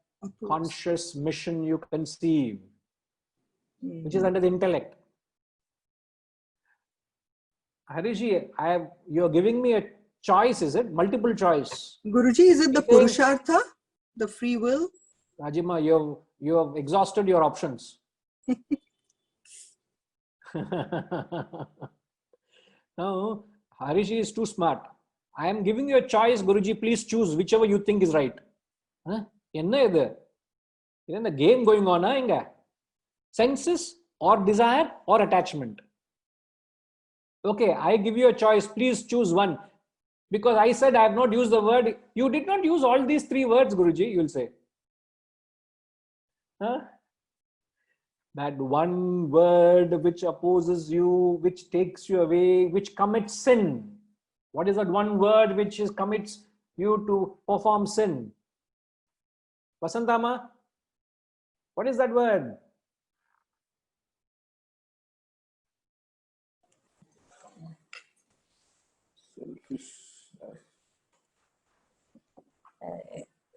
conscious mission you conceive, which is under the intellect? Hariji, you're giving me a choice, is it? Multiple choice. Guruji, is it the Purushartha, the free will? Rajima, you have exhausted your options. No, Harishi is too smart. I am giving you a choice, Guruji. Please choose whichever you think is right. Enna idu? Is the game going on? Inga? Senses or desire or attachment? Okay, I give you a choice. Please choose one. Because I said I have not used the word. You did not use all these 3 words, Guruji, you will say. That one word which opposes you, which takes you away, which commits sin. What is that one word which commits you to perform sin? Vasantama, what is that word?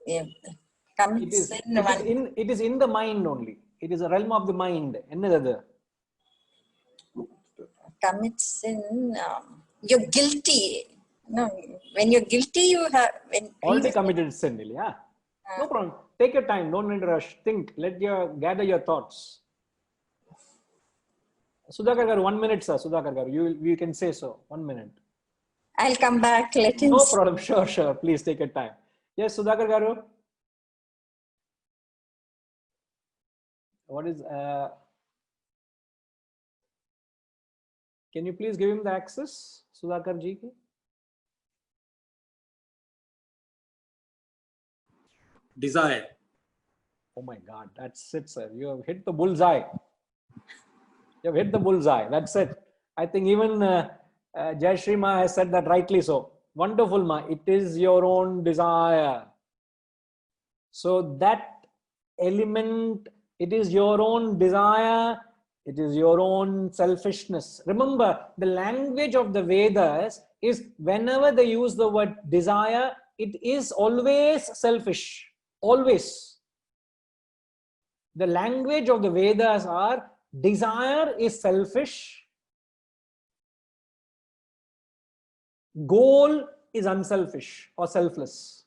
It is in the mind only. It is a realm of the mind. Commits sin. You're guilty. No, when you're guilty, you have already committed sin. Yeah. No problem. Take your time. Don't rush. Think. Gather your thoughts. Sudhakar garu, 1 minute, sir. Sudhakar garu, you can say so. 1 minute. I'll come back. Let him. No problem. Sure, sure. Please take your time. Yes, Sudhakar Garu. What is, can you please give him the access, Sudhakar ji? Desire. Oh my God, that's it, sir. You have hit the bullseye. You have hit the bullseye. That's it. I think even Jayashree Ma has said that rightly so. Wonderful, Ma. It is your own desire. So that element, it is your own desire. It is your own selfishness. Remember, the language of the Vedas is whenever they use the word desire, it is always selfish. Always. The language of the Vedas are desire is selfish. Goal is unselfish or selfless.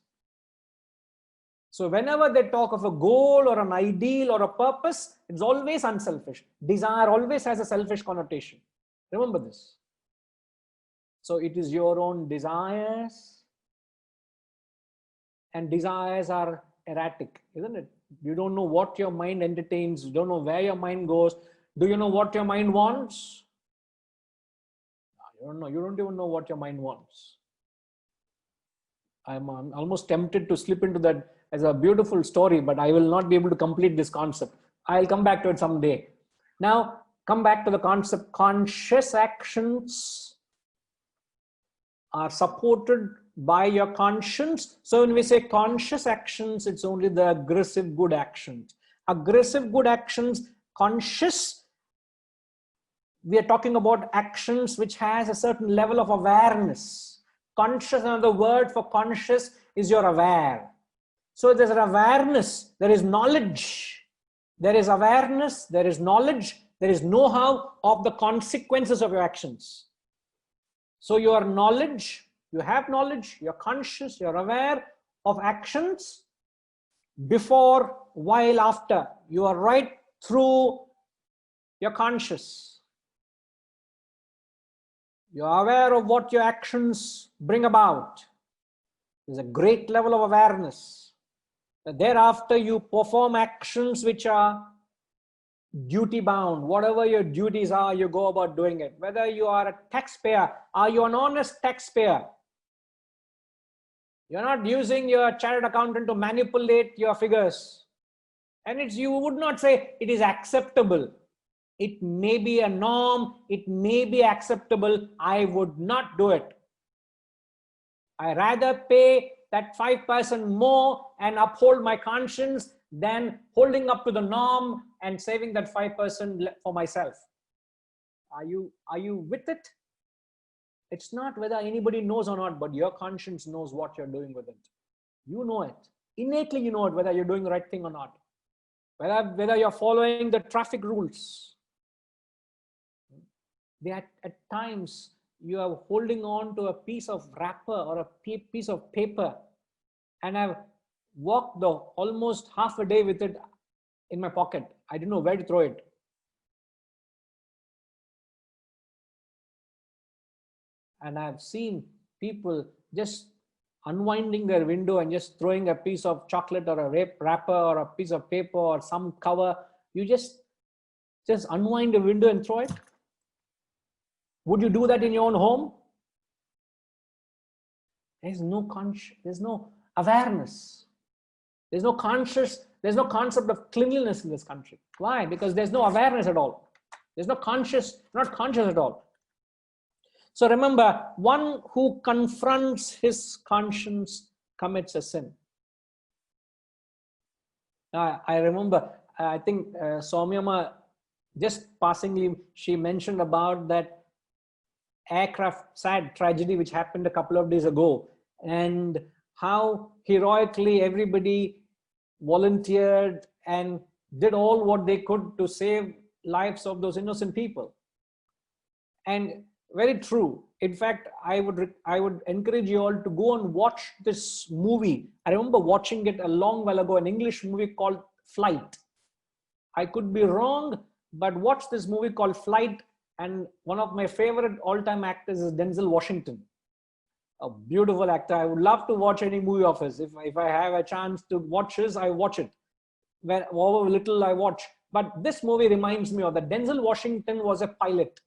So whenever they talk of a goal or an ideal or a purpose, it's always unselfish. Desire always has a selfish connotation. Remember this. So it is your own desires, and desires are erratic, isn't it? You don't know what your mind entertains. You don't know where your mind goes. Do you know what your mind wants? You don't know. You don't even know what your mind wants. I'm almost tempted to slip into that as a beautiful story, but I will not be able to complete this concept. I'll come back to it someday. Now, come back to the concept. Conscious actions are supported by your conscience. So when we say conscious actions, it's only the aggressive good actions. Aggressive good actions, conscious, we are talking about actions which has a certain level of awareness. Conscious, another word for conscious is you're aware. So there's an awareness, there is knowledge, there is awareness, there is knowledge, there is know-how of the consequences of your actions. So your knowledge, you have knowledge, you're conscious, you're aware of actions before, while, after. You are right through, you're conscious. You're aware of what your actions bring about. There's a great level of awareness. Thereafter, you perform actions which are duty bound. Whatever your duties are, you go about doing it. Whether you are a taxpayer, are you an honest taxpayer? You're not using your chartered accountant to manipulate your figures. And it's, you would not say it is acceptable. It may be a norm. It may be acceptable. I would not do it. I rather pay that 5% more and uphold my conscience than holding up to the norm and saving that 5% for myself. Are you with it? It's not whether anybody knows or not, but your conscience knows what you're doing with it. You know it. Innately you know it, whether you're doing the right thing or not. Whether you're following the traffic rules. At times, you are holding on to a piece of wrapper or a piece of paper, and I've walked almost half a day with it in my pocket. I didn't know where to throw it. And I've seen people just unwinding their window and just throwing a piece of chocolate or a wrapper or a piece of paper or some cover. You just unwind the window and throw it. Would you do that in your own home? There's no there's no awareness. There's no concept of cleanliness in this country. Why? Because there's no awareness at all. There's no not conscious at all. So remember, one who confronts his conscience commits a sin. I remember, I think Soumyama, just passingly, she mentioned about that aircraft sad tragedy which happened a couple of days ago, and how heroically everybody volunteered and did all what they could to save lives of those innocent people. And very true. In fact, I would encourage you all to go and watch this movie. I remember watching it a long while ago, an English movie called Flight. I could be wrong, but watch this movie called Flight. And one of my favorite all-time actors is Denzel Washington. A beautiful actor. I would love to watch any movie of his. If I have a chance to watch his, I watch it. However little I watch. But this movie reminds me of that. Denzel Washington was a pilot.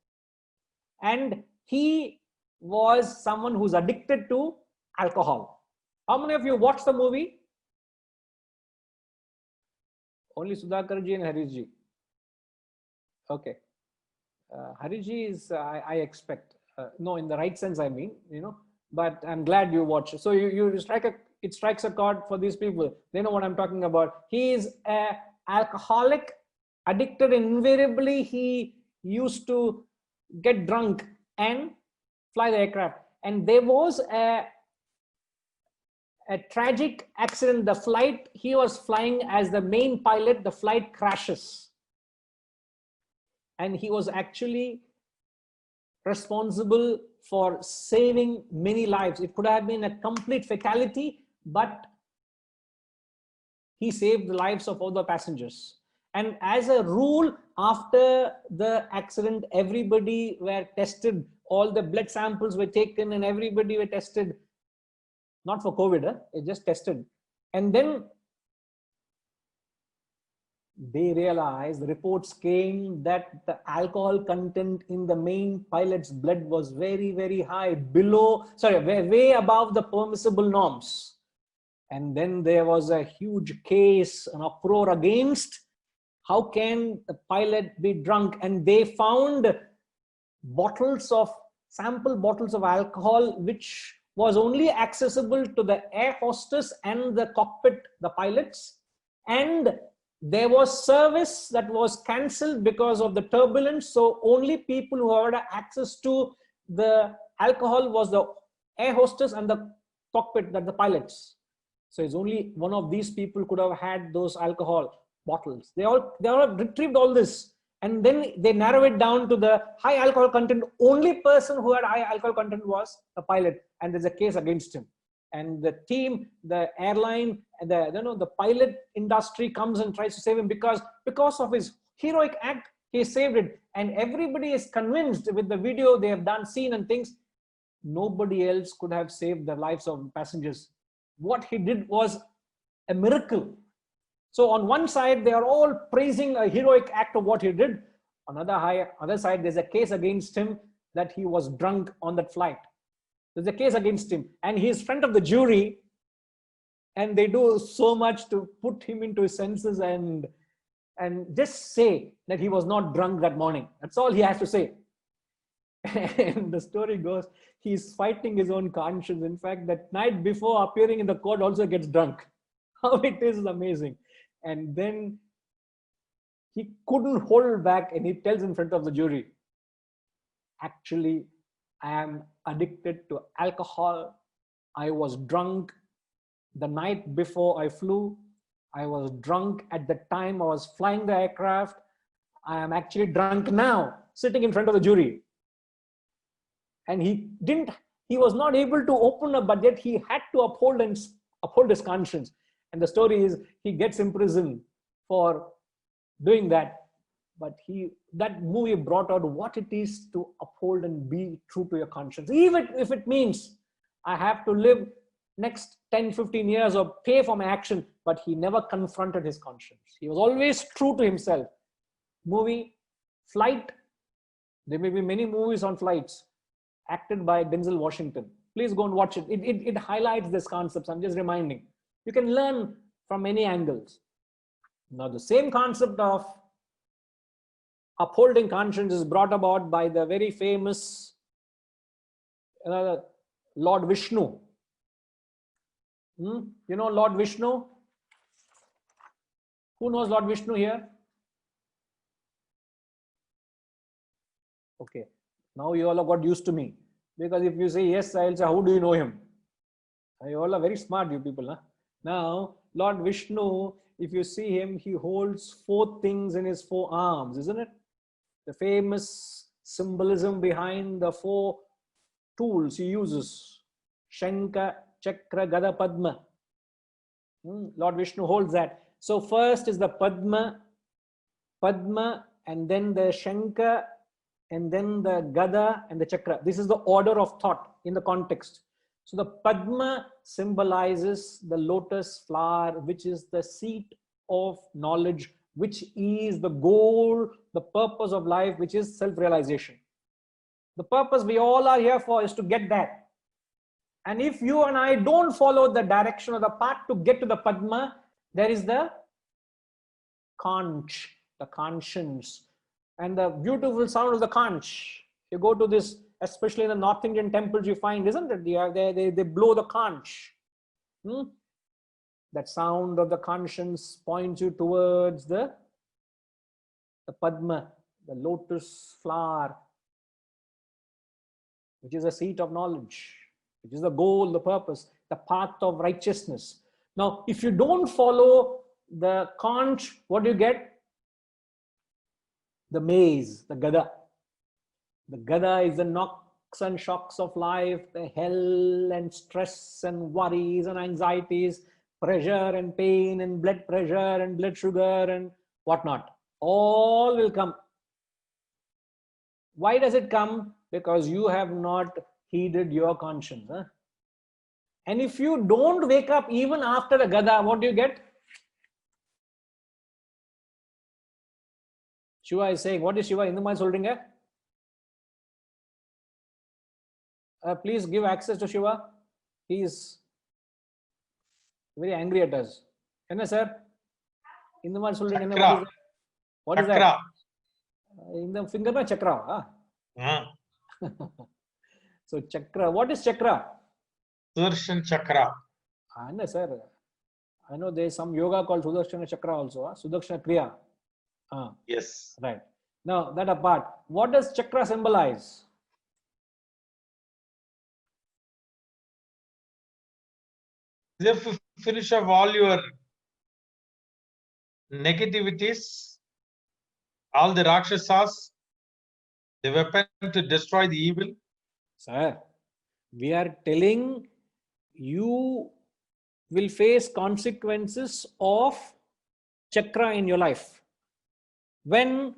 And he was someone who's addicted to alcohol. How many of you watched the movie? Only Sudhakarji and Harishji. Okay. Harishji is, I expect. No, in the right sense, I mean, but I'm glad you watched. So it strikes a chord for these people. They know what I'm talking about. He is an alcoholic, addicted. Invariably, he used to get drunk and fly the aircraft. And there was a tragic accident. The flight, he was flying as the main pilot, the flight crashes. And he was actually responsible for saving many lives. It could have been a complete fatality, but he saved the lives of all the passengers. And as a rule, after the accident, everybody were tested. All the blood samples were taken and everybody were tested. Not for COVID, it just tested. And then they realized, the reports came that the alcohol content in the main pilot's blood was very, very high, way above the permissible norms. And then there was a huge case, an uproar against how can the pilot be drunk? And they found sample bottles of alcohol, which was only accessible to the air hostess and the cockpit, the pilots. And there was service that was cancelled because of the turbulence. So only people who had access to the alcohol was the air hostess and the cockpit, that the pilots. So it's only one of these people could have had those alcohol bottles. They all retrieved all this. And then they narrow it down to the high alcohol content. Only person who had high alcohol content was the pilot. And there's a case against him. And the team, the airline, and the pilot industry comes and tries to save him because of his heroic act, he saved it. And everybody is convinced with the video they have seen and things, nobody else could have saved the lives of passengers. What he did was a miracle. So on one side, they are all praising a heroic act of what he did. On the other side, there's a case against him that he was drunk on that flight. There's a case against him, and he's front of the jury, and they do so much to put him into his senses and just say that he was not drunk that morning. That's all he has to say. And the story goes, he's fighting his own conscience. In fact, that night before appearing in the court also gets drunk. How it is amazing. And then he couldn't hold back, and he tells in front of the jury, actually, I am addicted to alcohol. I was drunk the night before I flew. I was drunk at the time I was flying the aircraft. I am actually drunk now, sitting in front of the jury. And he was not able to open up, but yet he had to uphold his conscience. And the story is, he gets imprisoned for doing that. But that movie brought out what it is to uphold and be true to your conscience. Even if it means I have to live next 10, 15 years or pay for my action, but he never confronted his conscience. He was always true to himself. Movie, Flight. There may be many movies on flights acted by Denzel Washington. Please go and watch it. It highlights this concept. I'm just reminding. You can learn from many angles. Now, the same concept of upholding conscience is brought about by the very famous Lord Vishnu. You know Lord Vishnu? Who knows Lord Vishnu here? Okay. Now you all have got used to me. Because if you say yes, I'll say, how do you know him? You all are very smart, you people. Huh? Now, Lord Vishnu, if you see him, he holds 4 things in his 4 arms, isn't it? The famous symbolism behind the 4 tools he uses. Shankha, Chakra, Gada, Padma. Lord Vishnu holds that. So first is the Padma, and then the Shankha, and then the Gada and the Chakra. This is the order of thought in the context. So the Padma symbolizes the lotus flower, which is the seat of knowledge, which is the goal, the purpose of life, which is self-realization. The purpose we all are here for is to get that. And if you and I don't follow the direction or the path to get to the Padma, there is the conch, the conscience, and the beautiful sound of the conch. You go to this, especially in the North Indian temples, you find, isn't it? They blow the conch. That sound of the conscience points you towards the Padma, the lotus flower, which is a seat of knowledge, which is the goal, the purpose, the path of righteousness. Now, if you don't follow the conch, what do you get? The maze, the gada. The gada is the knocks and shocks of life, the hell and stress and worries and anxieties, pressure and pain and blood pressure and blood sugar and whatnot. All will come. Why does it come? Because you have not heeded your conscience. And if you don't wake up even after the gada, what do you get? Shiva is saying, what is Shiva? Indumai solringa? Please give access to Shiva. He is very angry at us. Enna sir? Indumai solringa. What is that? In the finger na chakra. So chakra. What is chakra? Sudarshan chakra. No, sir. I know there is some yoga called Sudarshana chakra also. Sudarshana kriya. Yes. Right. Now that apart, what does chakra symbolize? If you finish off all your negativities, all the Rakshasas, the weapon to destroy the evil. Sir, we are telling you will face consequences of chakra in your life. When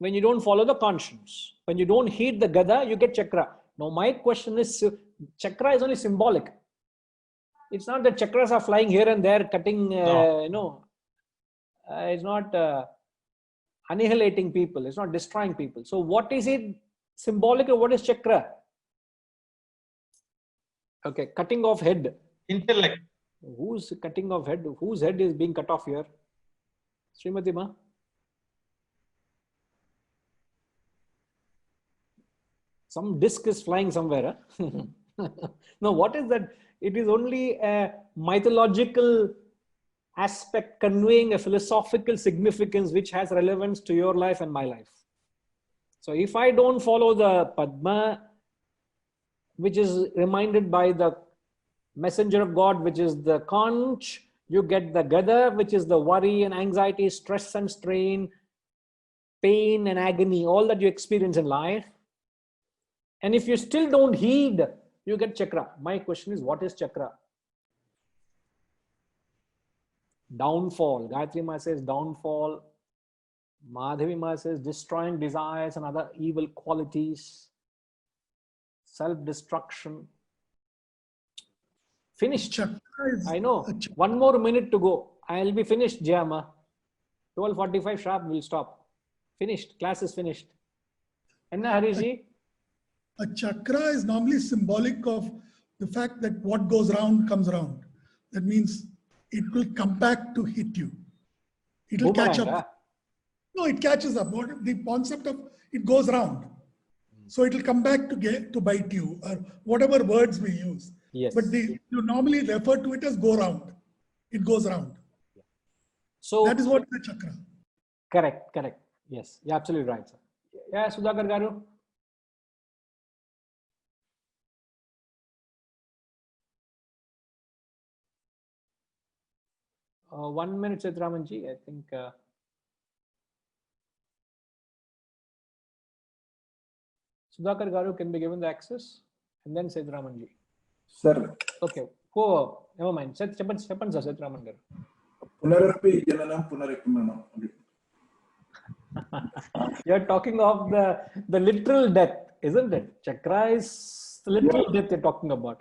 you don't follow the conscience, when you don't heed the gada, you get chakra. Now my question is, chakra is only symbolic. It's not that chakras are flying here and there, cutting, it's not annihilating people. It's not destroying people. So what is it symbolic or what is chakra? Okay, cutting off head. Intellect. Who's cutting off head? Whose head is being cut off here? Srimati Ma? Some disc is flying somewhere. No, what is that? It is only a mythological aspect conveying a philosophical significance which has relevance to your life and my life. So if I don't follow the Padma, which is reminded by the messenger of God, which is the conch, you get the gada, which is the worry and anxiety, stress and strain, pain and agony, all that you experience in life. And if you still don't heed, you get chakra. My question is, what is chakra? Downfall. Gayatri Ma says downfall. Madhavi Ma says destroying desires and other evil qualities. Self-destruction. Finished. I know. 1 more minute to go. I'll be finished, Jayama. 12:45 sharp, we'll stop. Finished. Class is finished. Enna Hariji? A chakra is normally symbolic of the fact that what goes round comes round. That means it will come back to hit you. It will catch up. No, it catches up. The concept of it goes round. So it will come back to bite you, or whatever words we use. Yes. But you normally refer to it as go round. It goes round. So that is what the chakra. Correct. Yes, you're absolutely right, sir. Yeah, Sudhakar Garu. One minute, Setramanji. I think. Sudhakar Garu can be given the access, and then Setramanji. Sir. Okay. Oh, never mind. Setraman sir, Setraman Garu. Punarapi Jananam Punarakimanam. You're talking of the literal death, isn't it? Chakra is a little bit they're talking about.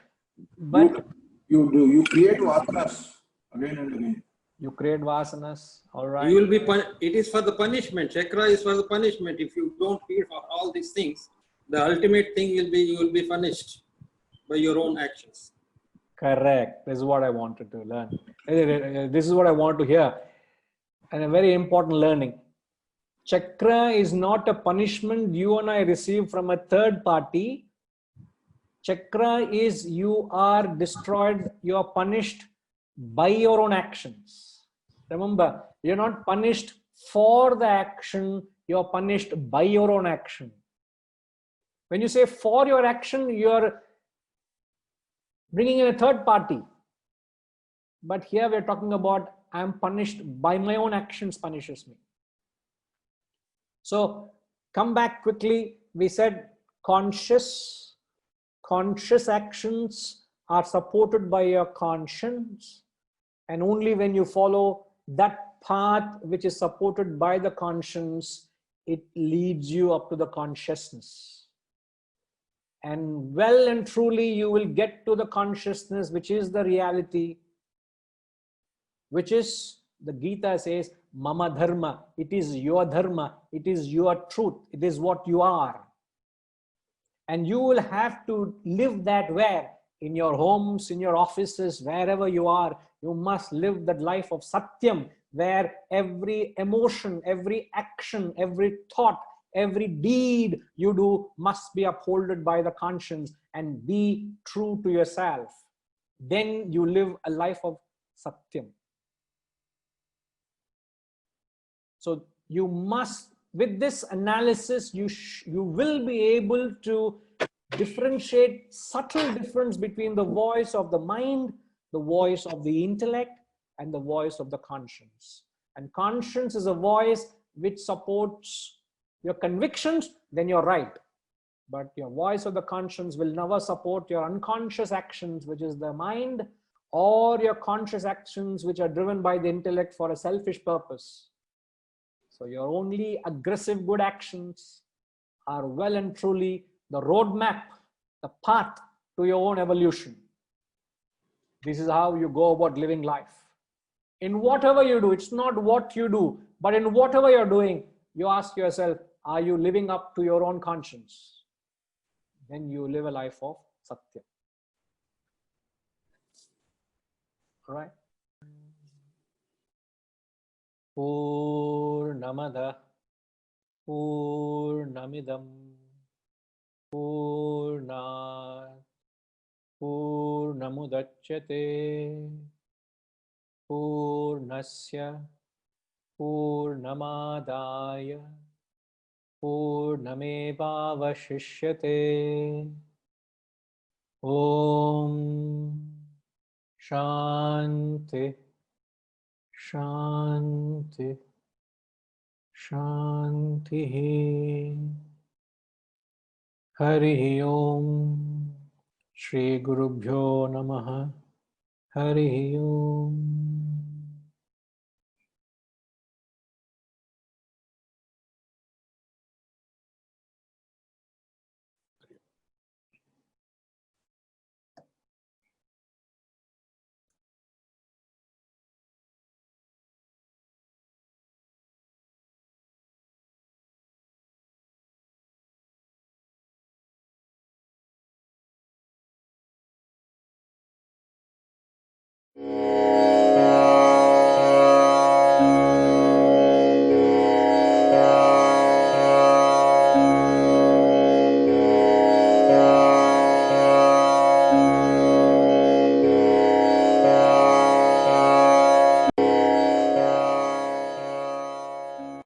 But you create vasanas again and again. You create vasanas, all right. You will be it is for the punishment. Chakra is for the punishment. If you don't feed for all these things, the ultimate thing will be you will be punished by your own actions. Correct. This is what I wanted to learn. This is what I want to hear. And a very important learning. Chakra is not a punishment you and I receive from a third party. Chakra is you are destroyed, you are punished by your own actions. Remember, you're not punished for the action, you're punished by your own action. When you say for your action, you're bringing in a third party. But here we're talking about I'm punished by my own actions punishes me. So come back quickly. We said conscious actions are supported by your conscience. And only when you follow that path which is supported by the conscience, it leads you up to the consciousness. And well and truly you will get to the consciousness, which is the reality, which is, the Gita says, Mama Dharma. It is your Dharma. It is your truth. It is what you are. And you will have to live that where? In your homes, in your offices, wherever you are, you must live that life of Satyam, where every emotion, every action, every thought, every deed you do must be upholded by the conscience and be true to yourself. Then you live a life of Satyam. So you must, with this analysis, you will be able to differentiate subtle difference between the voice of the mind, the voice of the intellect, and the voice of the conscience. And conscience is a voice which supports your convictions, then you're right. But your voice of the conscience will never support your unconscious actions, which is the mind, or your conscious actions, which are driven by the intellect for a selfish purpose. So your only aggressive good actions are well and truly the roadmap, the path to your own evolution. This is how you go about living life. In whatever you do, it's not what you do, but in whatever you're doing, you ask yourself, are you living up to your own conscience? Then you live a life of Satya. All right. Purnamada Purnamidam Purnat Purnamudachyate Purnasya Purnamadaya Purnamevavashishyate. Om Shanti Shanti Shanti. Hari Om. Shri Gurubhyo Namaha. Hari Om.